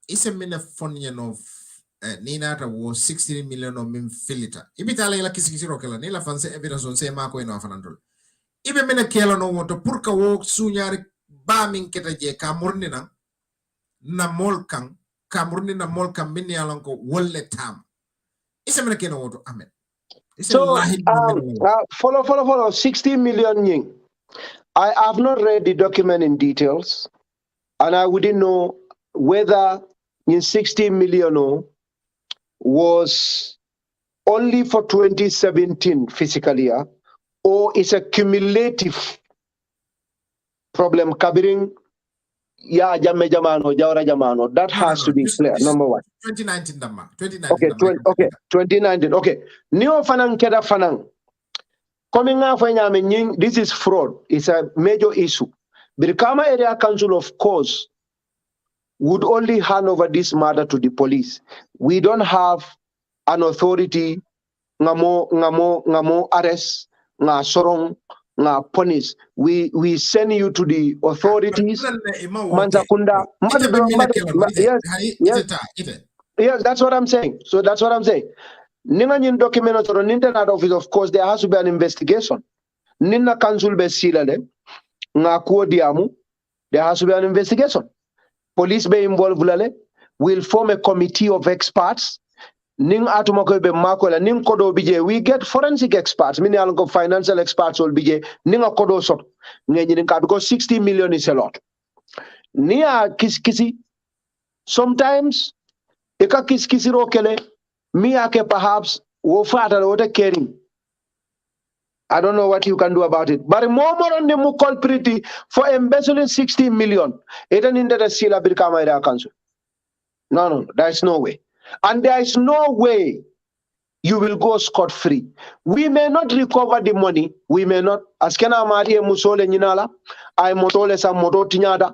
ise mine fonye no ninata wo 60 million o min filita ibitale la kisikisiro kala ni la fanse evidence on se mako ino afanandol ibe mine kela no woto pour ka wo sunyari ba min keta je ka murnina na molkan kamurni na molkan min yalan ko wolle tam isa mine kena woto Ahmed isa So, lahi follow 60 million yin. I have not read the document in details, and I wouldn't know whether in 60 million was only for 2017 fiscal year, or it's a cumulative problem covering Jawara Jamano. That has to be clear, number one. 2019 damma 2019 okay 2019 okay Neo Fanang Keda Fanang coming out when this is fraud. It's a major issue. Brikama Area Council, of course, would only hand over this matter to the police. We don't have an authority ngamo arrest nga sorong nga punish. We send you to the authorities. Manzakunda. Yes, that's what I'm saying. So that's what I'm saying. Ninga document or internet office, of course, there has to be an investigation. Nina council be silale nga kuo diamu, there has to be an investigation. Police be involved lale, will form a committee of experts. Ning atumako be makola ning kodo bije. We get forensic experts, meaning algo financial experts will bije. Ninga kodo sort because 60 million is a lot. Nia kisi sometimes eka kisi rokele Miyake perhaps wofatalote caring. I don't know what you can do about it. But more on the culprit for embezzling 60 million. It ain't that sila Brikama Area Council. No, there is no way. And there is no way you will go scot-free. We may not recover the money. We may not. Askena Marie Musole Ninala, I motole sa mototinyada.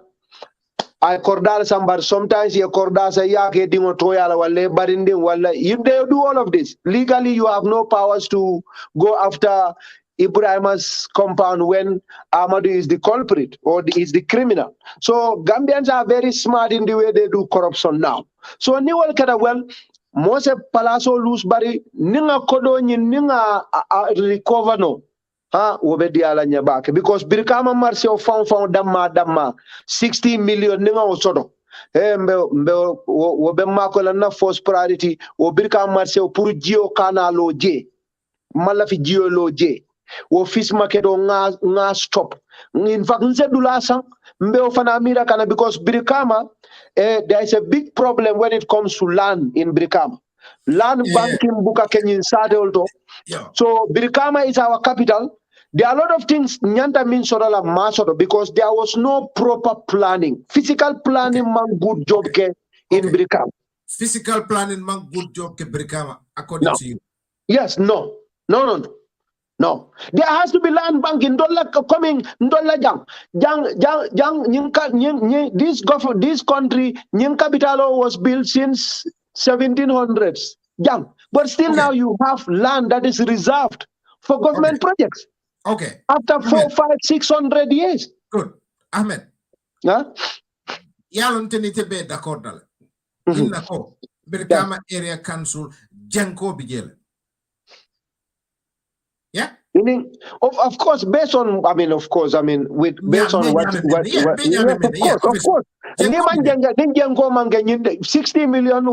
I cordal somebody sometimes you corda say yake dingo toyala wale barinde wala. If they do all of this legally, you have no powers to go after Ibrahima's compound when Ahmadu is the culprit or is the criminal. So Gambians are very smart in the way they do corruption now. So ni wal kada well mose palaso lose bari ninga kodo ninga recover no. Wobedi ala nyabake because Brikama Marcio found damma 60 million ninga osodo mbe wobe makola na first priority wo Brikama Marcio pour jio kana lo je malafi jio lo je wo fis makedo nga stop in fact nzedula sang mbe ofana mira kana because Brikama there is a big problem when it comes to land in Brikama. Land banking buka Kenyan sade also. So Brikama is our capital. There are a lot of things Nyanta means sorala masodo because there was no proper planning. Physical planning man good job ke in Brikama. Physical planning man good job ke Brikama according to you. Yes, no. There has to be land banking. Ndola coming ndola this country nying capital was built since 1700s. But still now you have land that is reserved for government projects. Okay. After 400, 500, 600 years. Good. Ahmed. Yalon tenite be d'accord dal. Inna ko Brikama Area Council janko bijel. Yeah. Meaning, of course, based on of course, with based on what of course. 60 million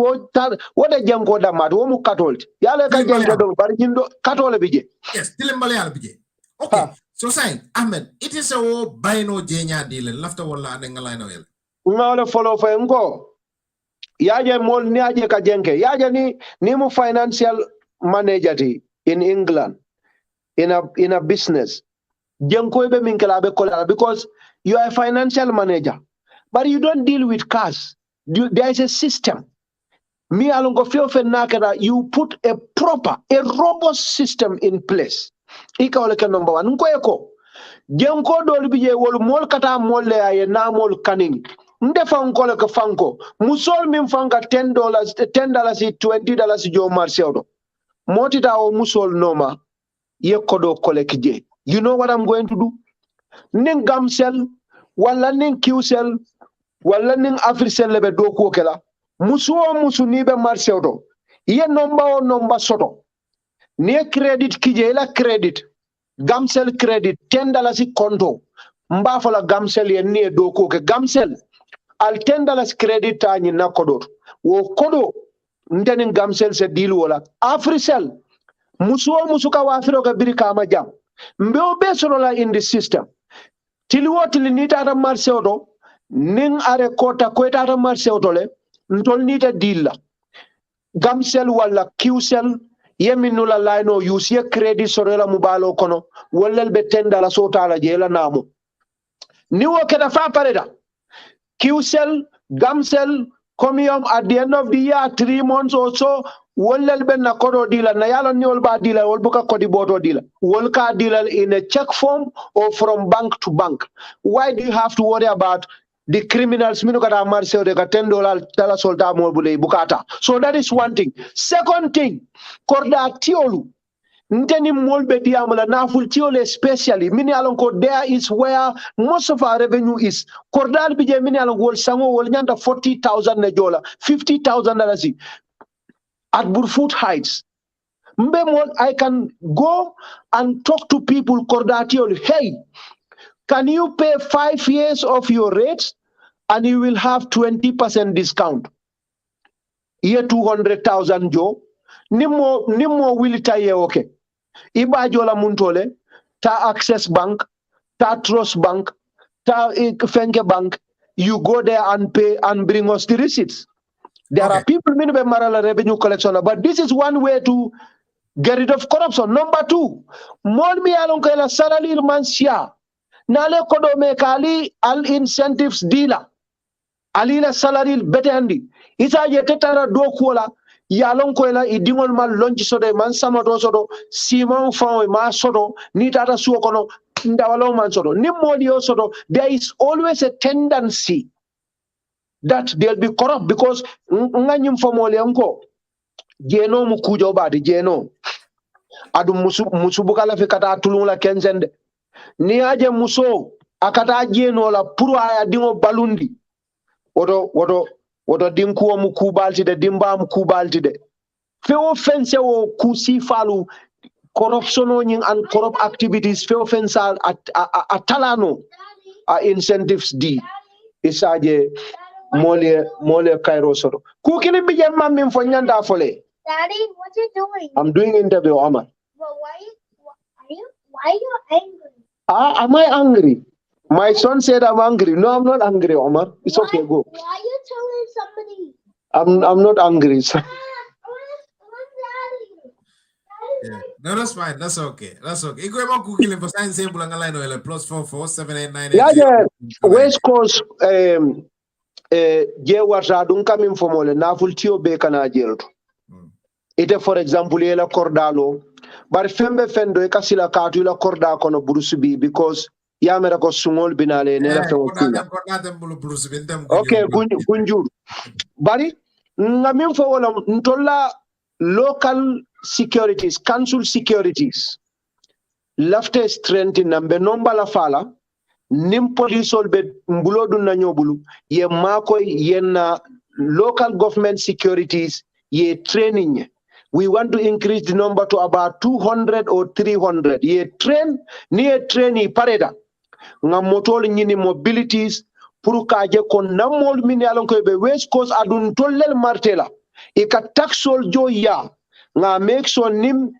what a janko da mat wo mu katol. Yale ka janko do bari jindo katole bije. Yes, tilembale yala bije. Okay. So saying, Ahmed, it is a bino jenya deal lafta wala anengala no yel. Ngale follow for ngo. Yaje mol ni aje ka jenke. Yaje ni mu financial manager in England in a business. Jenko ebe minkela be kola because you are a financial manager, but you don't deal with cash. There is a system. Me alongo feel nakeda you put a robust system in place. Ika oleke number one. Nko eko. Jenko doli bije wol mol kata mol le aye na mol kaning. mde fanko le ka fanko musol min fanka $10 $20 jo marseodo motita o musol noma yekodo kolekje. You know what I'm going to do? Ning gamsel wala ning qsel wala ning africell lebe do ko kela musu o musu ni be marseodo ye nomba o nomba soto ni credit kije la credit gamsel credit $10 konto mba fola gamsel ye ni do ko ke gamsel al $10 credit tani na kodo wo kodo ndeni gamsel se deal wala africell musu ka wafiro ka Brikama jam mbe o be solo la in the system tili wotili ni tata marseodo ning are kota ko tata marseodo le ntol ni ta deal la gamsel wala qsel yeminu la line use ye credit sorela mubalo kono wallel be $10 so tala jela namo ni wo keda fa pareda qsel gamsel comium at the end of the year 3 months or so wallel be na kodo dila na yalo ni wol ba dila wol buka kodi boto dila wol ka dila in a check form or from bank to bank. Why do you have to worry about the criminals minu kata marse de ka $10 tala solta mo bule bukata? So that is one thing. Second thing, korda tiolu nteni molbe diamala naful tiole especially mini alonko there is where most of our revenue is. Kordal bije mini alonko wol sango wol nyanda 40,000 ne jola $50,000 at Burfoot Heights. Mbemol, I can go and talk to people Kordatiol. Hey, can you pay 5 years of your rates and you will have 20% discount? Year 200,000 jo. Nimo wilita ye okay. Iba jola muntole ta Access Bank, ta Trust Bank, ta Fenke Bank. You go there and pay and bring us the receipts. There are people minimum marala revenue collection, but this is one way to get rid of corruption. Number two, mon mi alon ko la salary man sia. Nale kodo me kali al incentives dealer. Ali la salary betendi. Isa je tetara do kola yalon ko la idingol mal lonji sodo man samato sodo simon fon ma sodo ni tata suo kono ndawalo man sodo ni modi o sodo. There is always a tendency that they'll be corrupt because nganyum formole anko jeno mu kujo badi jeno adu musubuka la fikata tulung la kenzende ni aje muso akata jeno la puru aya dingo balundi wodo dinkuo mu kubalti de dimba mu kubalti de fe offense wo kusi falu corruption onying and corrupt activities fe offense atalano incentives di isaje mole Cairo soro kukini bije mamim fo nyanda fole. Daddy, what you doing? I'm doing interview, Omar. But why are you angry? Am I angry? My son said I'm angry. No, I'm not angry, Omar. It's okay, go. Why are you telling somebody? I'm not angry. Yeah. No, that's fine. That's okay. That's okay. Iko emo kukile for sign same bulanga line oil +44 789. Yeah. West Coast je warta dun kamin fomole naful tiyo be kana jelto. Ite for example yela kordalo bar fembe fendo e kasila katu ila korda kono burusubi because yamera ko sungol binale ne la fewo kunya. Okay, kunjur. Bari ngamin fo wala ntolla local securities, council securities lafte strength nambe nomba la fala nim polisol be mbulodun na nyobulu ye mako yenna local government securities ye training. We want to increase the number to about 200 or 300. Ye train ni trainee pareda nga motol nyini mobilities pour kaje kon namol min yalon ko be West Coast adun tollel martela e ka taxol jo ya nga make sure nim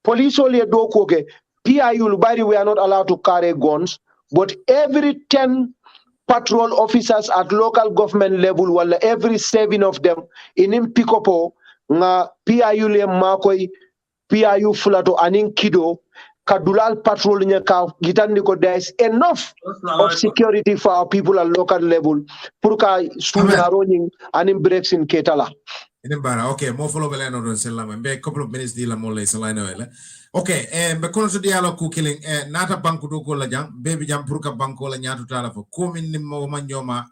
police ole do koke PIU bari we are not allowed to carry guns, but every 10 patrol officers at local government level wala every 7 of them in pikopo nga PIU le makoy PIU fulato anin kido kadulal patrol nya ka gitandi ko there is enough of security for our people at local level pour ka suna rolling anin breaks in ketala. Inimbara, okay, mo follow bele no don selama. Be couple of minutes di la mo lay salino ele. Okay, be kono so dialo ku killing nata banku do ko la jang, baby jam pour ka banko la nyatu tala fo. Ko min nim mo ma nyoma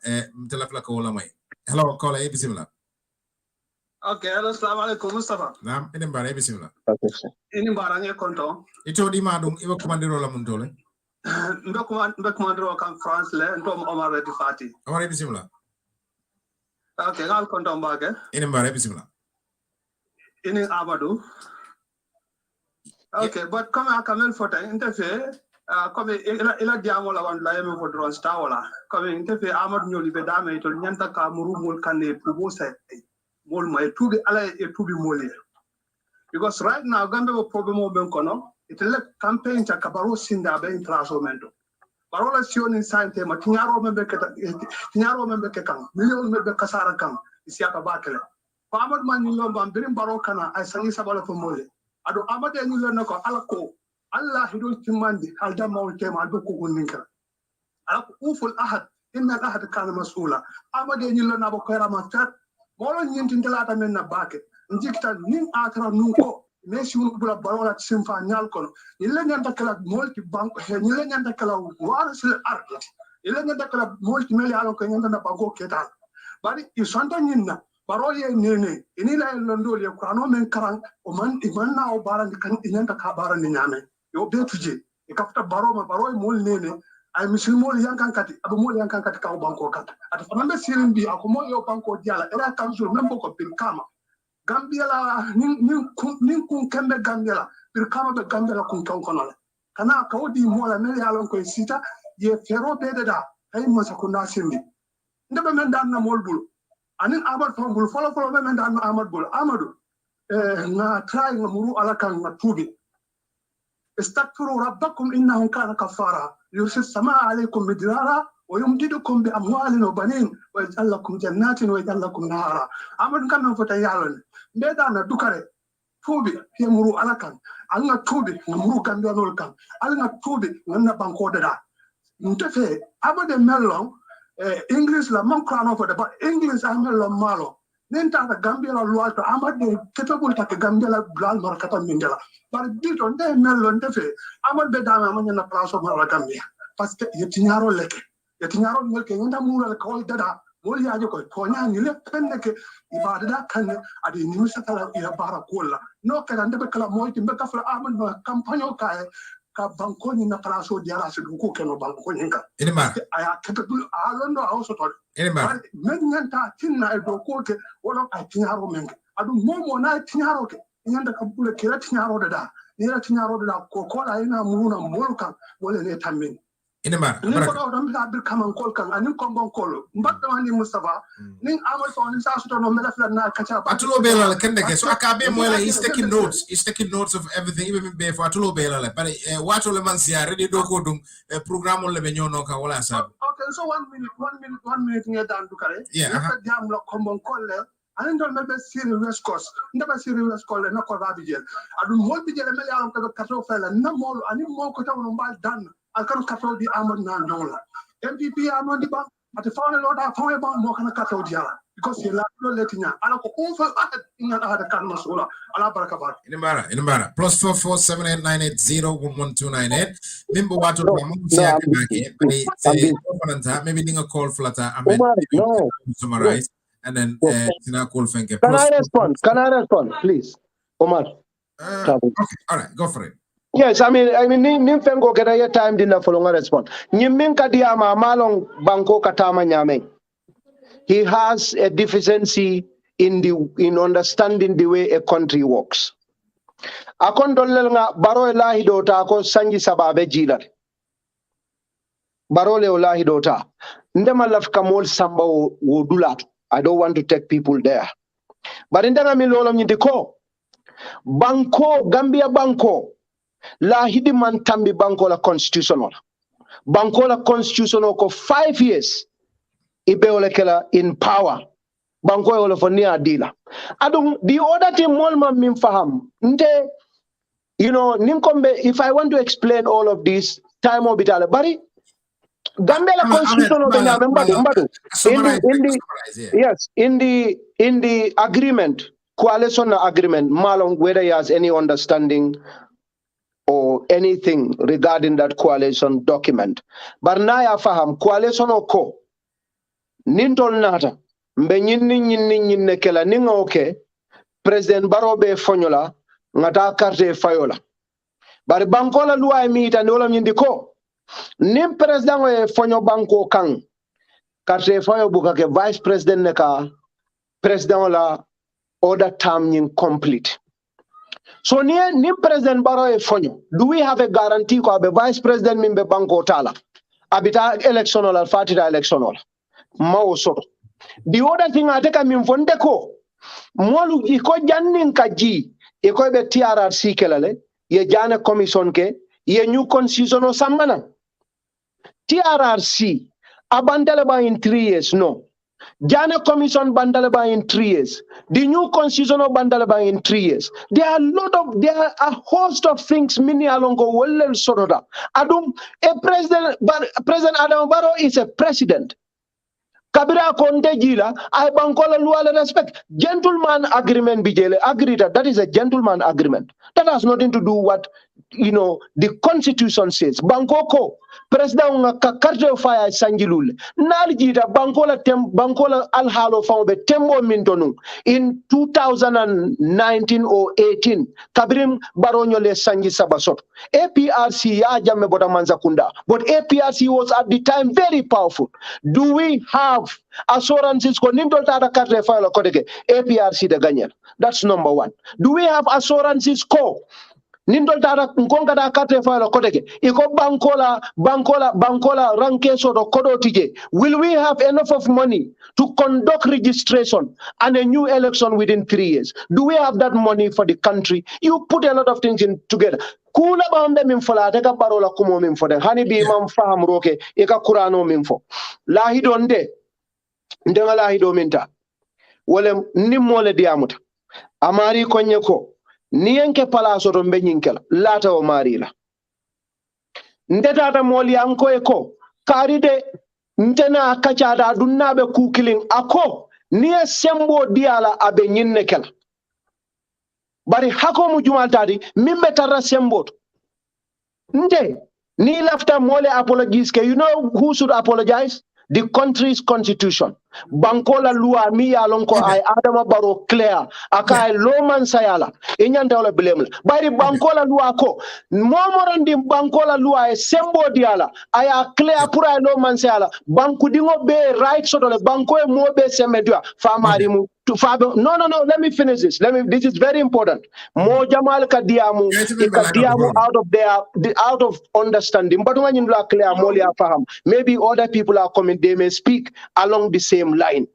telefla ko la may. Hello, call e bismillah. Okay, hello, assalamu alaikum Mustafa. Naam, inimbara e bismillah. Okay, sir. Inimbara nge konto. Ito di madum iwa komandiro la mun tole. Mbe komandiro kan France le ntom Omar Redi Fati. Omar e bismillah. Okay, ngal konto mbake. Inimbara e bismillah. Ini Amadou. Okay, but comme à Kamel Fota, interfere, comme il a diamo la wan la yeme fo drone stawola. Comme interfere Amadou nyoli be dame to nyanta ka muru mul kanne pubo sai. Mol ma tubi ala e tubi moli. Because right now Gambe wo problem o ben kono, it le campaign cha kabaro sinda be intrasomento. Parola sioni sante ma tinyaro membe ke kan, million membe kasara kan, isia ka bakele. Amad man ñu lomba birim baro kana ay sangi sabala fo mole ado amade ñu la nako alako allah hidul timandi hal damawul tema aldo ko gonninka alako uful ahad inna al ahad kana mas'ula amade ñu la nabo koyra ma tat molo ñinti ndelata men na bake njikta nin atra nunko mesi un bula barola simfa nyal kono illa nyanta kala molti banko illa nyanta kala warasil ard illa nyanta kala molti meli alo ko nyanta na banko ketal bari isanta nyinna baro ye nene ini la londo le kwano men karang o man imanna o baran kan inanta ka baran ni nyame yo betuje e kafta baro ma baro mol nene ay muslimo yankan kati abu mol yankan kati ka o banko kat ata fambe sirin bi akomo yo banko diala era kansul membo ko Brikama Gambia la nin kun kembe Gambia la Brikama be Gambia la kun kan kono la kana ka odi mola mel yalon ko sita ye fero bededa ay mo sakuna sindi ndebe men dan na mol bulu anin Ahmad Fambul follow men dan Ahmad Bul Amadou na try ngamuru alakan na tubi استغفروا ربكم انه كان كفارا يرسل السماء عليكم مدرارا ويمددكم باموال وبنين ويجعل لكم جنات ويجعل لكم نهارا امر كان فتا يالون بيدا na dukare tubi yamuru alakan alna tubi ngamuru gambia kan alna tubi nganna banko dada ntefe abade mellon English la man krano for the but English amelo malo nenta the Gambia la lualto amade capable ta Gambia la blal markata mindela but dito nde melo ndefe amad be dama man na place la Gambia parce que yetinyaro melke nda mura la ko dada mol yaajo ko konya ni le penne ke ibada kan ade ni musata ila bara kola no kala ndebe kala moyti be kafla amad no campagne ka banko ni na place o diala se ko keno banko nyinga aya capable alondo also to men nyanta tinna e do ko ke wala ay tinyaro men adu momo na tinyaro ke nyanda ka bule ke tinyaro da ni tinyaro da ko la ina muna molkan wala ne tammin Inimbara ni ko do da bir kaman kol kan anin ko bon kolo mbaddo ni Mustafa nin amal so ni sa so no melafla na kacha atulo bela la kende ke so akabe moela is taking notes of everything even be for atulo bela la but wato le man sia ready do ko dum programme le be nyono ka wala sa okay so 1 minute ni dan du kare ka jam lo ko bon kol le anin do melbe siri west coast ndaba siri west coast na ko ba bijel adu mol bijel mel yalam ka kato fela na mol anin mo ko taw no mbal dan alkan kato di amad na dola MPP amad di ba ate fawne lo da fawne ba mo kana kato di ala because he la lo letinya ala ko on fa inga ada kan masula ala baraka bar inimbara +447898011298 mimbo watu kwa mungu siya kibaki maybe ninga call flata Ahmed summarize and then tina call fenke Can I respond please Omar okay all right go for it. Yes, I mean, nim fengo keda ya time dinna folonga respond. Nyimin kadiama malong banko katama nyame. He has a deficiency in understanding the way a country works. Akon dollel nga baro elahi dota ko sanji sababe jilar. Baro le elahi dota. Ndema lafka mol samba wodulat. I don't want to take people there. But ndema mi lolo nyindiko. Banko, Gambia banko. La hidi man tambi banko la constitutional ko 5 years ibe ole kala in power banko ole for near dealer adum the other thing molma min faham nte nimkombe if I want to explain all of this time obitale bari Gambia constitution of in the agreement, coalition agreement, Malong, whether he has any understanding or anything regarding that coalition document. But now faham coalition oko nintol nata mbe nyinni kela ninga okay President Barobe Fonyola ngata carte fayola. Bari bankola luwa mita ndola nyindiko nim president we fonyo banko kang carte fayo buka ke vice president neka president la order term incomplete. So ni President Barrow e fonyo. Do we have a guarantee ko abe Vice President mimbe banko tala? Abita electional or fatida electional. Mao soto. The other thing I take min fonde ko molu iko jannin kaji iko be TRRC kelale ye jana commission ke ye new constitution o samana. TRRC abandaleba in 3 years no. Jana Commission Bandalaba in 3 years. The new constitution of Bandalaba in 3 years. There are a host of things many alongo well sorota. Adum President Adam Barrow is a president. Kabira Konde Gila, I bankola luala respect. Gentleman agreement bijele agreed that is a gentleman agreement. That has nothing to do what the constitution says. Bangkoko president nga carte fire sanjilul naljita bankola alhalo fawbe tembo mintonu in 2019 or 18 kabrim baronyo le sanji sabasot APRC ya jamme bota manzakunda, but APRC was at the time very powerful. Do we have assurances ko nimdol tata carte fire kodeke APRC de ganyer? That's number one. Do we have assurances ko nindol dara ngonga da kate fala koteke iko bankola ranke so do kodo tije? Will we have enough of money to conduct registration and a new election within 3 years? Do we have that money for the country? You put a lot of things in together. Kula bambe min fola teka parola kumo min fode hani bi mam faham roke ika kurano min fo lahido ndenga lahido minta wala nimole diamuta amari konye ko niyenke palaso to mbe nyinkela lata o marila ndetata moli anko eko karide ntena kachada dunnabe kukilin ako niye sembo diala abe nyinne kela bari hako mu jumaltadi mimbe tarra sembo nde ni lafta mole apologies ke you know who should apologize? The country's constitution. Bankola lua mi alonko ay Adama Barrow clear aka loman sayala inyanta wala blame bari bankola lua ko momorandi bankola lua e sembo diala aya clear pour ay loman sayala banku dingo be right so le banko e mo be semedia famari mu to fabe no let me finish this this is very important mo jamal kadiamu out of understanding but when you are clear mo ya faham maybe other people are coming they may speak along the same line.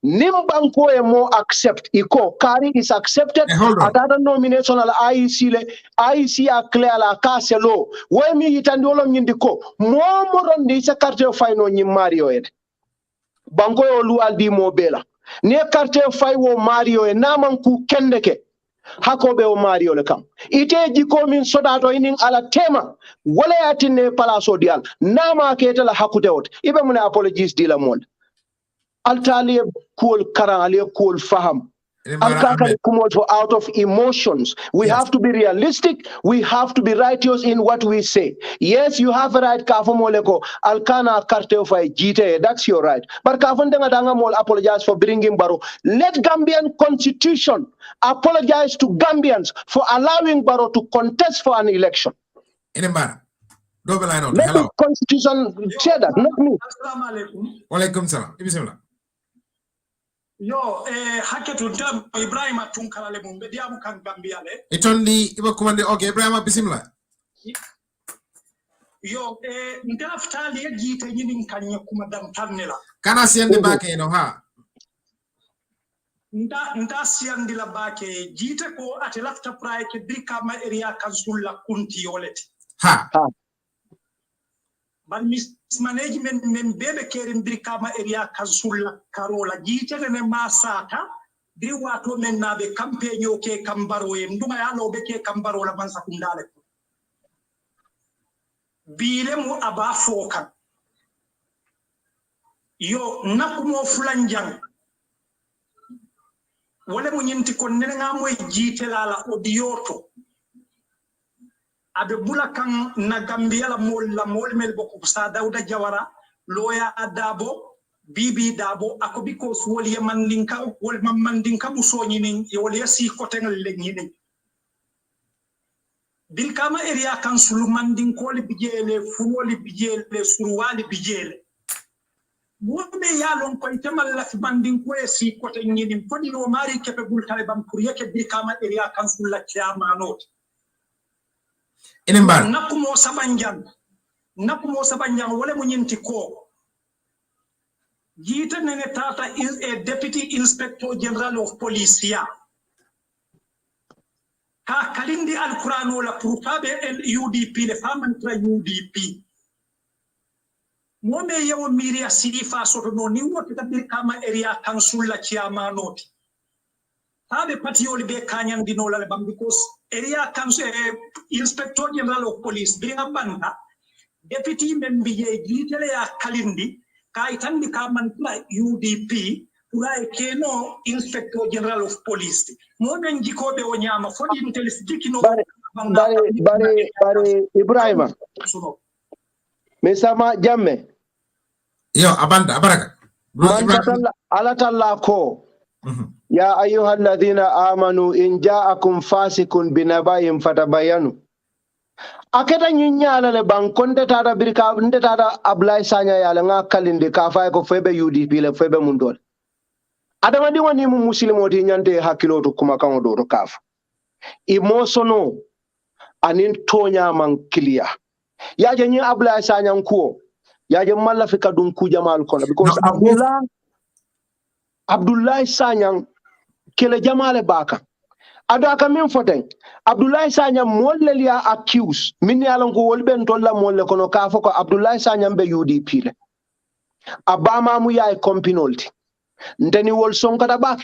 Nimbanko e mo accept iko Kari is accepted at other nomination al IEC a clear la kaselo we mi itandolo nyindiko mo moron sa carte fayno nyi Mario ed banko o lual di mo bela ne carte fay wo Mario e naman ku kendeke hakobe o Mario le kam ite jiko min sodato inin ala tema wala yatine palaso dial nama ketela hakute ot ibe mun apologies dila mon altali cool karali cool faham out of emotions. We have to be realistic. We have to be righteous in what we say. Yes, you have a right. Kafomoleko alkana karte of jite. That's your right. But Kafondanga Dangamol apologize for bringing Barrow. Let Gambian constitution apologize to Gambians for allowing Barrow to contest for an election. Let the constitution say that, not me. Walaikum salam. Bismillah. Yo, haketu ndam Ibrahim tunkala le mumbe diamu kan Gambia le. Itondi iba kumande okay Ibrahim bismillah. Yo, ndaftali yajite nyini nkanya kumadam tanela. Kana siende bake no ha. Nda siende la bake jite ko ate lafta prae ke Brikama area council la kunti yoleti. Ha. But mismanagement men bebe kerin Brikama area council karola jite ne masata di wato men nabe campaign ke kambaro e nduma ya lobe ke kambaro la mansa kundale bile mu aba fokan yo nakumo fulanjang wala mo nyinti ko nenga moy jitelala odioto abe bulakan na Gambia la mol mel boko sa Dawda Jawara loya Dabo Bibi Dabo ako because wol ye mandinka wol mandinka musoni ni wol yasi ko tengal legni ni Brikama area council mandinko li bijele fuwoli bijele surwali bijele wobe yalon ko itemal la mandinko e si ko tenni ni fodi no mari kepe bultale bam pour yeke Brikama area council la chairmanot Inimban nakumo sabanjang wala mo nyinti ko Jita nene tata is a deputy inspector general of police ya ka kalindi al-Qur'ano la pour fabe UDP le famantra UDP mome yewo miri a sifa soto no ni wote ta Brikama area council la chairmanoti fabe patioli be kanyan dino la bam because area council inspector general of police bringa banda deputy member ye jitele ya kalindi kaitandi kamantra UDP Urai keno inspector general of police mona njikobe wonyama fodi intelligence no bare Ibrahima mesama jamme yo abaraka man alatalla ko ya ayyuhal ladhina amanu in ja'akum fasikun binabayin fatabayanu aketa nyinyala le bankonde tada birka nde tada Ablay Sanya yala nga kalinde ka fay ko febe UDP le febe mundol adama di woni mu muslimoti nyante hakiloto kuma kan do kaf emosono anin tonya man clear yaje nyi Ablay Sanya ko yaje malla fi kadum ku jamal kono because Abdullah Sanya kele jamale baka ado aka min foten Abdullah Sanya molle ya accuse min yalon ko wolben tolla molle kono ka foko Abdullah Sanya be UDP le abama mu yaay kompinolti ndeni wol sonkata bak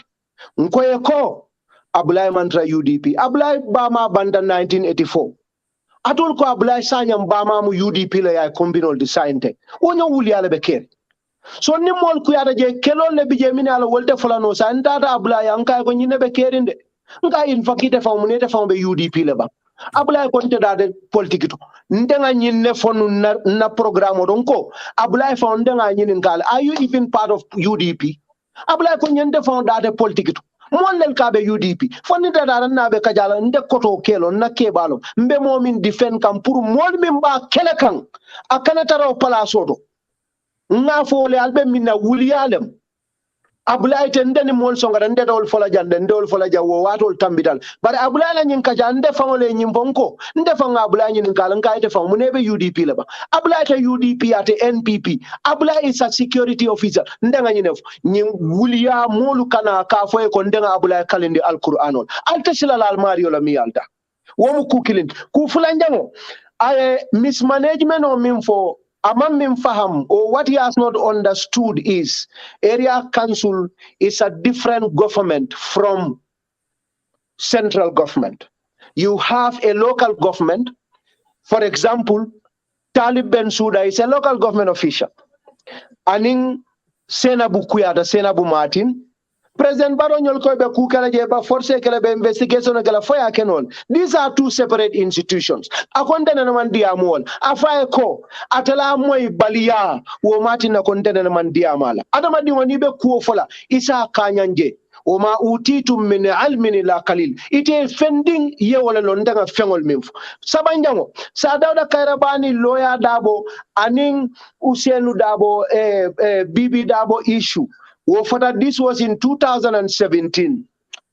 nkoye ko Abdullah mantra UDP Abdullah bama banda 1984 atol ko Abdullah Sanya bama mu UDP le yaay kompinolti sainte wonyo wuli yala be ker so ni mol ku yada je kelol le bije min yala wolde fulano sa ndata Abdullah yanka ko nyine be kerinde nga in fakite fa munete fa be UDP le ba Abulay ko nte dade politique to ndenga nyinne fonu na programme don ko Abulay fa ndenga nyinin kala are you even part of UDP Abulay ko nyende fa dade politique to monel ka be UDP fonni dada na be kajala nde koto kelo na kebalo mbe momin defend kam pour mol min ba kele kan akana taro palaso to nga fo le albe minna wuliyalem Abulay tende ni mol songa nde dol fola jande ndol fola jawo watol tambidal bare Abulay la nyin kaja nde fangole nyin bonko nde fanga Abulay nyin kala ngaite fang munebe UDP la ba Abulay ta UDP ate NPP Abulay is a security officer nde nga nyinef nyin wuliya molu kana ka foye ko nde nga Abulay kalindi alquranol alta silal almario la mi alta womu kukilin ku fulanjango ay mismanagement o min fo Amam Mim Faham, or what he has not understood is area council is a different government from central government. You have a local government. For example, Talib Bensouda is a local government official. Aning Senabu Kuyada, Senabu Martin, President Baronyol Kobe Kukala Jeba, Force Kelebe investigation of Galafaya Kenon. These are two separate institutions. Akonde na mandia mol. Afaye ko atala moy balia wo Martin na konde na mandia mala. Adama di wanibe kuofola isa kanyanje. Oma utitu min almin la kalil. Ite fending ye wala londanga fengol mimfu. Sabanjango. Sa Dawda Kairabani lawyer Dabo aning Usienu Dabo Bibi Dabo issue. This was in 2017.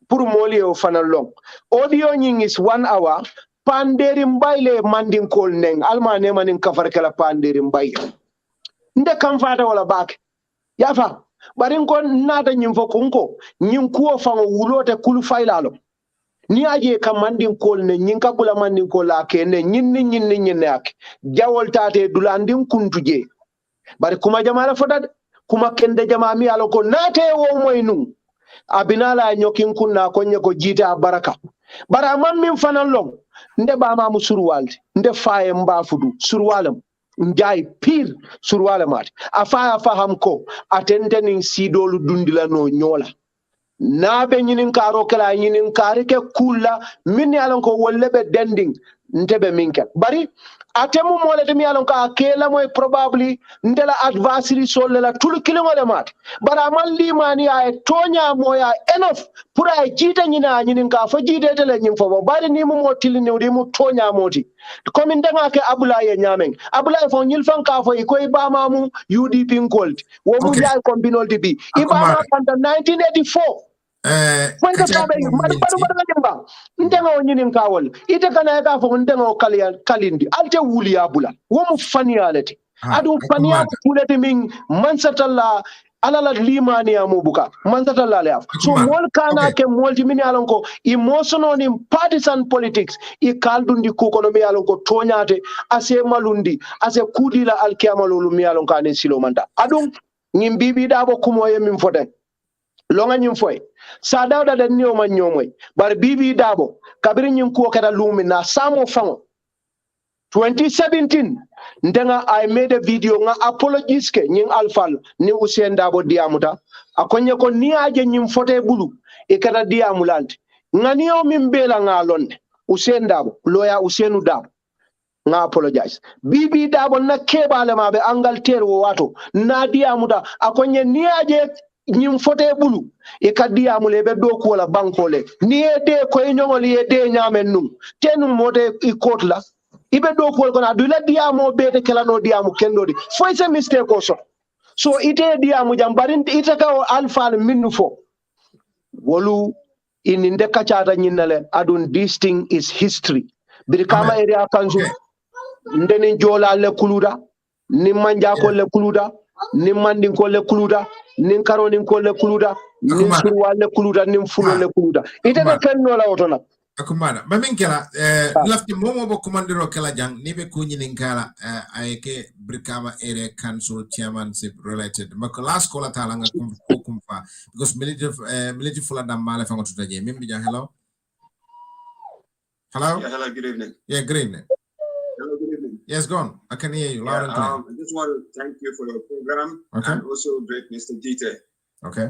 Pour moli o fanalong. Audio nying is 1 hour. Panderim baile manding kol neng. Alma nema ning kafarkela panderim baile. Nde kamfata wala bak. Yafa. Barin kon nata nyimfo kunko. Nyimkuo fango wulote kulu failalo. Ni aje ka manding kol ne nyinka bula manding kol ake ne nyinni ake. Jawol tate dulanding kuntuje. Bari kuma jamala fotad. Kuma kende jamami aloko nate wo moynu abinala nyokin kunna konye ko jita baraka bara man min fanan long nde ba ma musurwalde nde faye mba fudu surwalam njay pir surwala mat afa faham ko atente nin sidolu dundila no nyola nabe nyinin karo kala nyinin kare ke kula min yalan ko wolle be dending ntebe minkel bari atemu mole de mi yalan ko akela moy probably ndela adversary solle la tul kilimo le mat bara man limani ay tonya moya enough pour ay jita nyina nyinin ka fa jide tele nyim fo bari ni mo tilini ni mu tonya moti comme ndanga ke abulaye nyamen abulaye fo nyil fan ka fo ko ba mamu UDP ngold wo mu Okay. yaay kombinol dibi ibama under 1984 Wanda tobe madu jamba ndenga onyini kawol ite kana ka fo ndenga o kalindi alte wuli abula wo mu faniyalete adu faniya kulete min mansatalla alala limani ya mubuka mansatalla le af so mol kana ke molti min yalon ko emotional ni partisan politics I kaldundi ku kono mi yalon ko tonyate ase malundi ase kudila alkiyama lolu mi yalon ka ne silomanda adu ngimbibi dabo kumoye min foten longa nyim foy sa dawda den niyo man nyomoy bar bibi dabo kabiri nyim ko kata lumi na samo fango 2017 ndenga I made a video nga apologies ke nyin alfal ni Usain Dabo diamuta akonye ko ni aje nyim fote bulu e kata diamulanti nga niyo mimbela nga londe Usain Dabo loya Usainu Dabo nga apologize bibi Dabo na kebale mabe Angleterre wo wato na diamuta akonye ni aje nyim fote bulu e kadi amule be do ko la bankole ni ede ko nyongoli ede nyamen num tenu mode I kotla ibe do ko ko na dula diamo be te kala no diamo kendo di fo is a mistake also so ite diamo jambarin ite ka alfa minnu fo wolu in inde kachata nyinale adun this thing is history Brikama area council ndeni jola le kuluda ni manja ko le kuluda ni mandin ko le kuluda nin karonin ko le kuluda nin surwa le kuluda nin fulo le kuluda ite de kenno la otona akumana mamin kala lafti momo bo commandero kala jang ni be ko nyinin kala ayke Brikama area council chairmanship related mako last call atala nga kum fa because military fula dam male fa ngoto taje mim bija hello yeah, hello good evening yeah good evening hello good evening yes go on I can hear you loud and clear I just want to thank you for your program and also great Mr. Gite. Okay.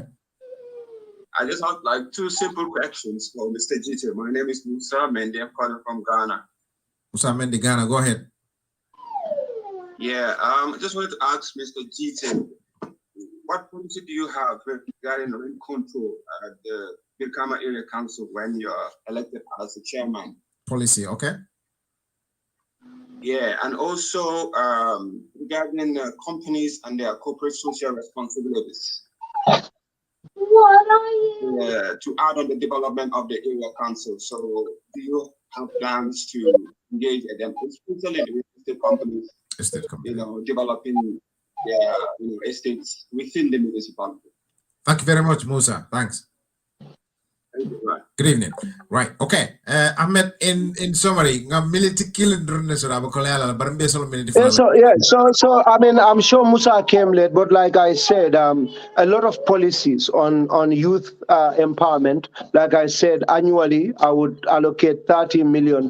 I just have like two simple questions for Mr. Gite. My name is Musa Mendy. I'm calling from Ghana. Musa Mendy, Ghana. Go ahead. Yeah, I just wanted to ask Mr. Gite, what policy do you have regarding rent control at the Brikama Area Council when you're elected as the chairman? Policy, okay. Yeah, and also regarding companies and their corporate social responsibilities. What are you? To add on the development of the area council. So do you have plans to engage them, especially with the companies, developing their estates within the municipality? Thank you very much, Musa. Thanks. Good evening. Right. Okay. Ahmed, in summary, military killing so I mean, I'm sure Musa came late, but like I said, a lot of policies on youth empowerment. Like I said, annually I would allocate $30 million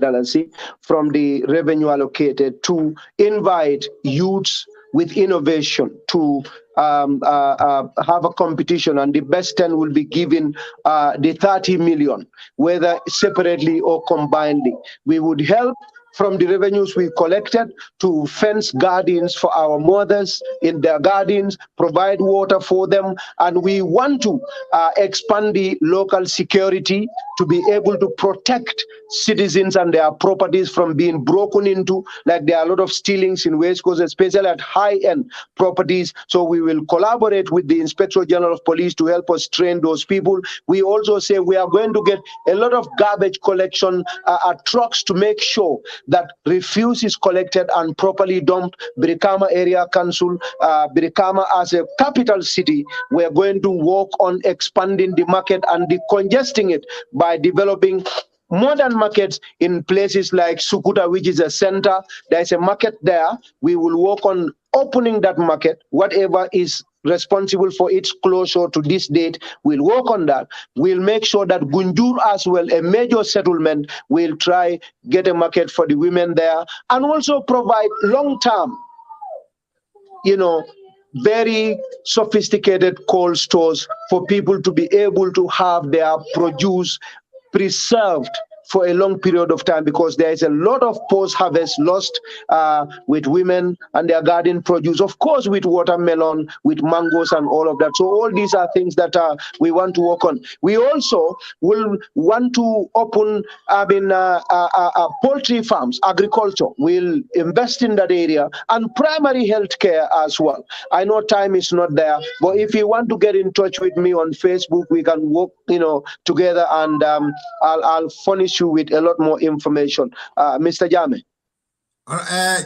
from the revenue allocated to invite youths with innovation to have a competition, and the best 10 will be given the 30 million, whether separately or combinedly. We would help from the revenues we collected to fence gardens for our mothers in their gardens, provide water for them, and we want to expand the local security to be able to protect citizens and their properties from being broken into. Like there are a lot of stealings in West Coast, especially at high-end properties. So we will collaborate with the Inspector General of Police to help us train those people. We also say we are going to get a lot of garbage collection trucks to make sure that refuse is collected and properly dumped. Brikama Area Council, Brikama as a capital city, we are going to work on expanding the market and decongesting it by developing modern markets in places like Sukuta, which is a center. There's a market there. We will work on opening that market. Whatever is responsible for its closure to this date, we'll work on that. We'll make sure that Gunjur as well, a major settlement, will try get a market for the women there, and also provide long-term very sophisticated cold stores for people to be able to have their produce preserved for a long period of time, because there is a lot of post-harvest lost with women and their garden produce, of course, with watermelon, with mangoes and all of that. So all these are things that we want to work on. We also will want to open poultry farms, agriculture. We'll invest in that area, and primary health care as well. I know time is not there, but if you want to get in touch with me on Facebook, we can work together, and I'll furnish you with a lot more information. Mr. Jame.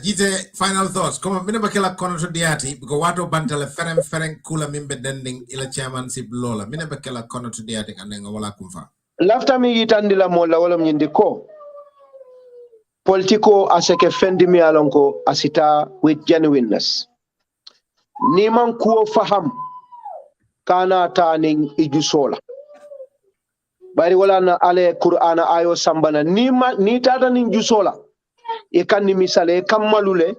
Jite, final thoughts. Come on, minaba kela kono to diati because wato bantale fereng kula mimbe dending ila chairmanship lola. Minaba kela kono to diati kandenga wala kumfa. Lafta mi yitandila mola wala mnyindi ko. Politiko aseke fendi mi alonko asita with genuineness. Niman kuo faham kana taning ijusola. Bari wala na ale Qur'ana ayo sambana ni tata ning jusola. Ikan ni misale kamalule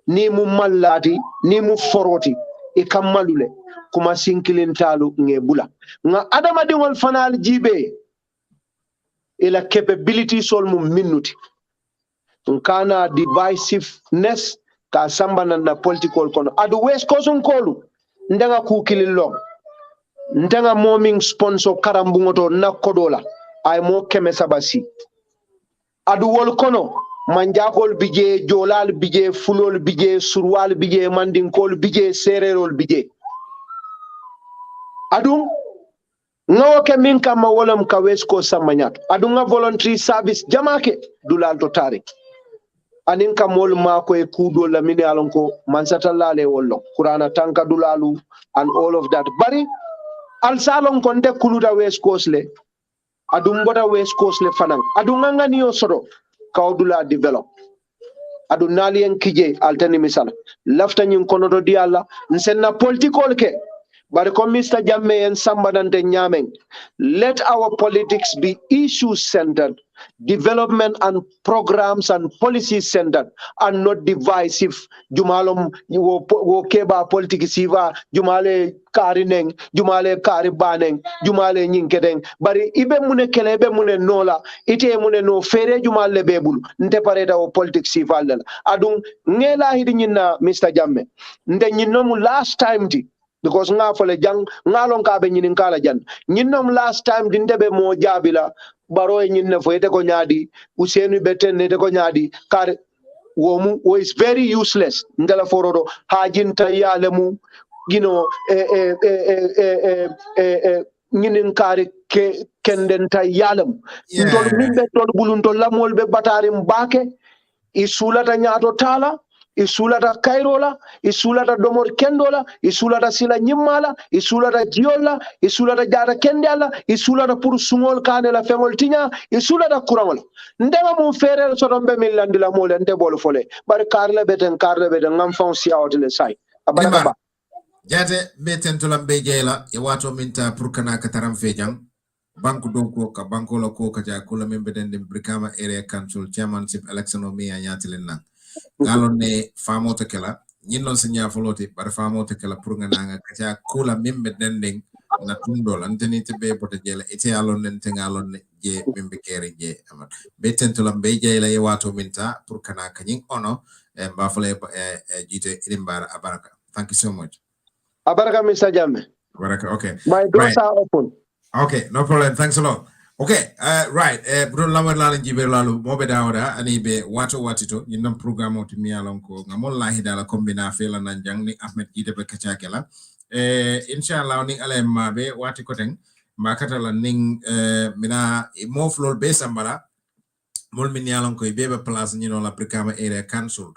ni mu mallati ni mu foroti ikamalule kuma sinkilin talu ngebula nga adama dingol fanal jibe ila capability sol mu minuti nkana divisiveness ka sambana na political kono adu west kosun kolu ndanga kukililo ndanga moming sponsor karambungoto na kodola ay mo keme sabasi adu wol kono manjakol bije jolal bije fulol bije surwal bije mandinkol bije sererol bije adum ngawo ke min kama wolam ka wesko samanyat adu nga voluntary service jamake dulal to tari anin ka mol mako e kudo la mini alonko mansata lale wollo qur'ana tanka dulalu and all of that bari al salon konde kuluda wesko le adum bota wesko le fanan adu nga niyo sodo kawdula develop adu nalien kije altani misala lafta nyin kono do diala nsenna political ke bari ko Mr. Jamme en sambanante nyamen, let our politics be issue centered, development and programs and policy centered, and not divisive. Jumalom wo keba politics siva jumale karineng jumale karibaneng jumale nyinketeng bari ibe mune kele ibe mune nola ite mune no fere jumale bebul nte pareta wo politics siva lela adun ngela hidi nyina Mr. Jamme nde nyinomu last time di because nga fole jang ngalon ka be nyinin kala jan nyinom last time dinde be mo jabila baro e nyinne fo ete ko nyaadi usenu beten ne de ko nyaadi kar wo is very useless ndala forodo hajinta yalemu nyinin kare kendenta yalem ndol mimbe tol bulun tol lamol be batarim bake isulata nyaato tala isulata kairola isulata domor kendola isulata sila nyimala isulata jiola isulata jara kendala isulata pour sungol kanela fengol tinya isulata kurangola ndema mum ferel sodombe millandila mole nte bol fole bar karle beten ngam fon siawtele sai abana jate beten to lambe jeyla e wato minta pour kana kataram fejang banku donko ka banko la ko ka ja kula membe den Brikama area council chairmanship election o mi anyatilen na galon ne famoto kala nyinnon se nyafolote bar famoto kala pour nga kacha kula membe dending na tundol anteni te be bote jela ete alon nen te ngalon ne je membe kere je amat beten to lambe je la wato minta pour kana kanyin ono e mbafale jite ilimbara abaraka. Thank you so much. Abaraka Mr. Jamme. Abaraka, okay. My doors are open. Okay, no problem. Thanks a lot. Okay, right. Bro lamar lalan jiber lalu mobe dawda ani be wato watito yindam programme to mi alon ko ngamol lahi dala kombina fela nan jang ni Ahmed Jite be kachakela inshallah ni ale mabe wati koteng makata la ning mina mo flol be sambara mol min yalon ko bebe place ni no la Brikama area council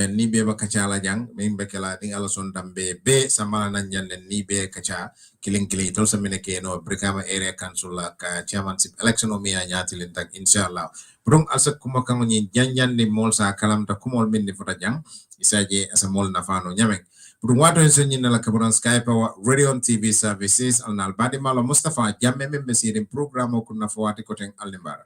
ni be bakachala jang min be kala ding ala son dambe be samala nan jande ni be kacha killing tol samine ke no Brikama area council la ka chairmanship election o mi anyati len tak inshallah brum alsa kuma kango ni janjan ni mol sa kalam ta kumol min ni fota jang isaje asa mol nafano nyameng brum wato en sen la kabran Skype wa radio on TV services al nalbadi malo Mustafa jamme membe sirin program o kunna fawati koten alimbara.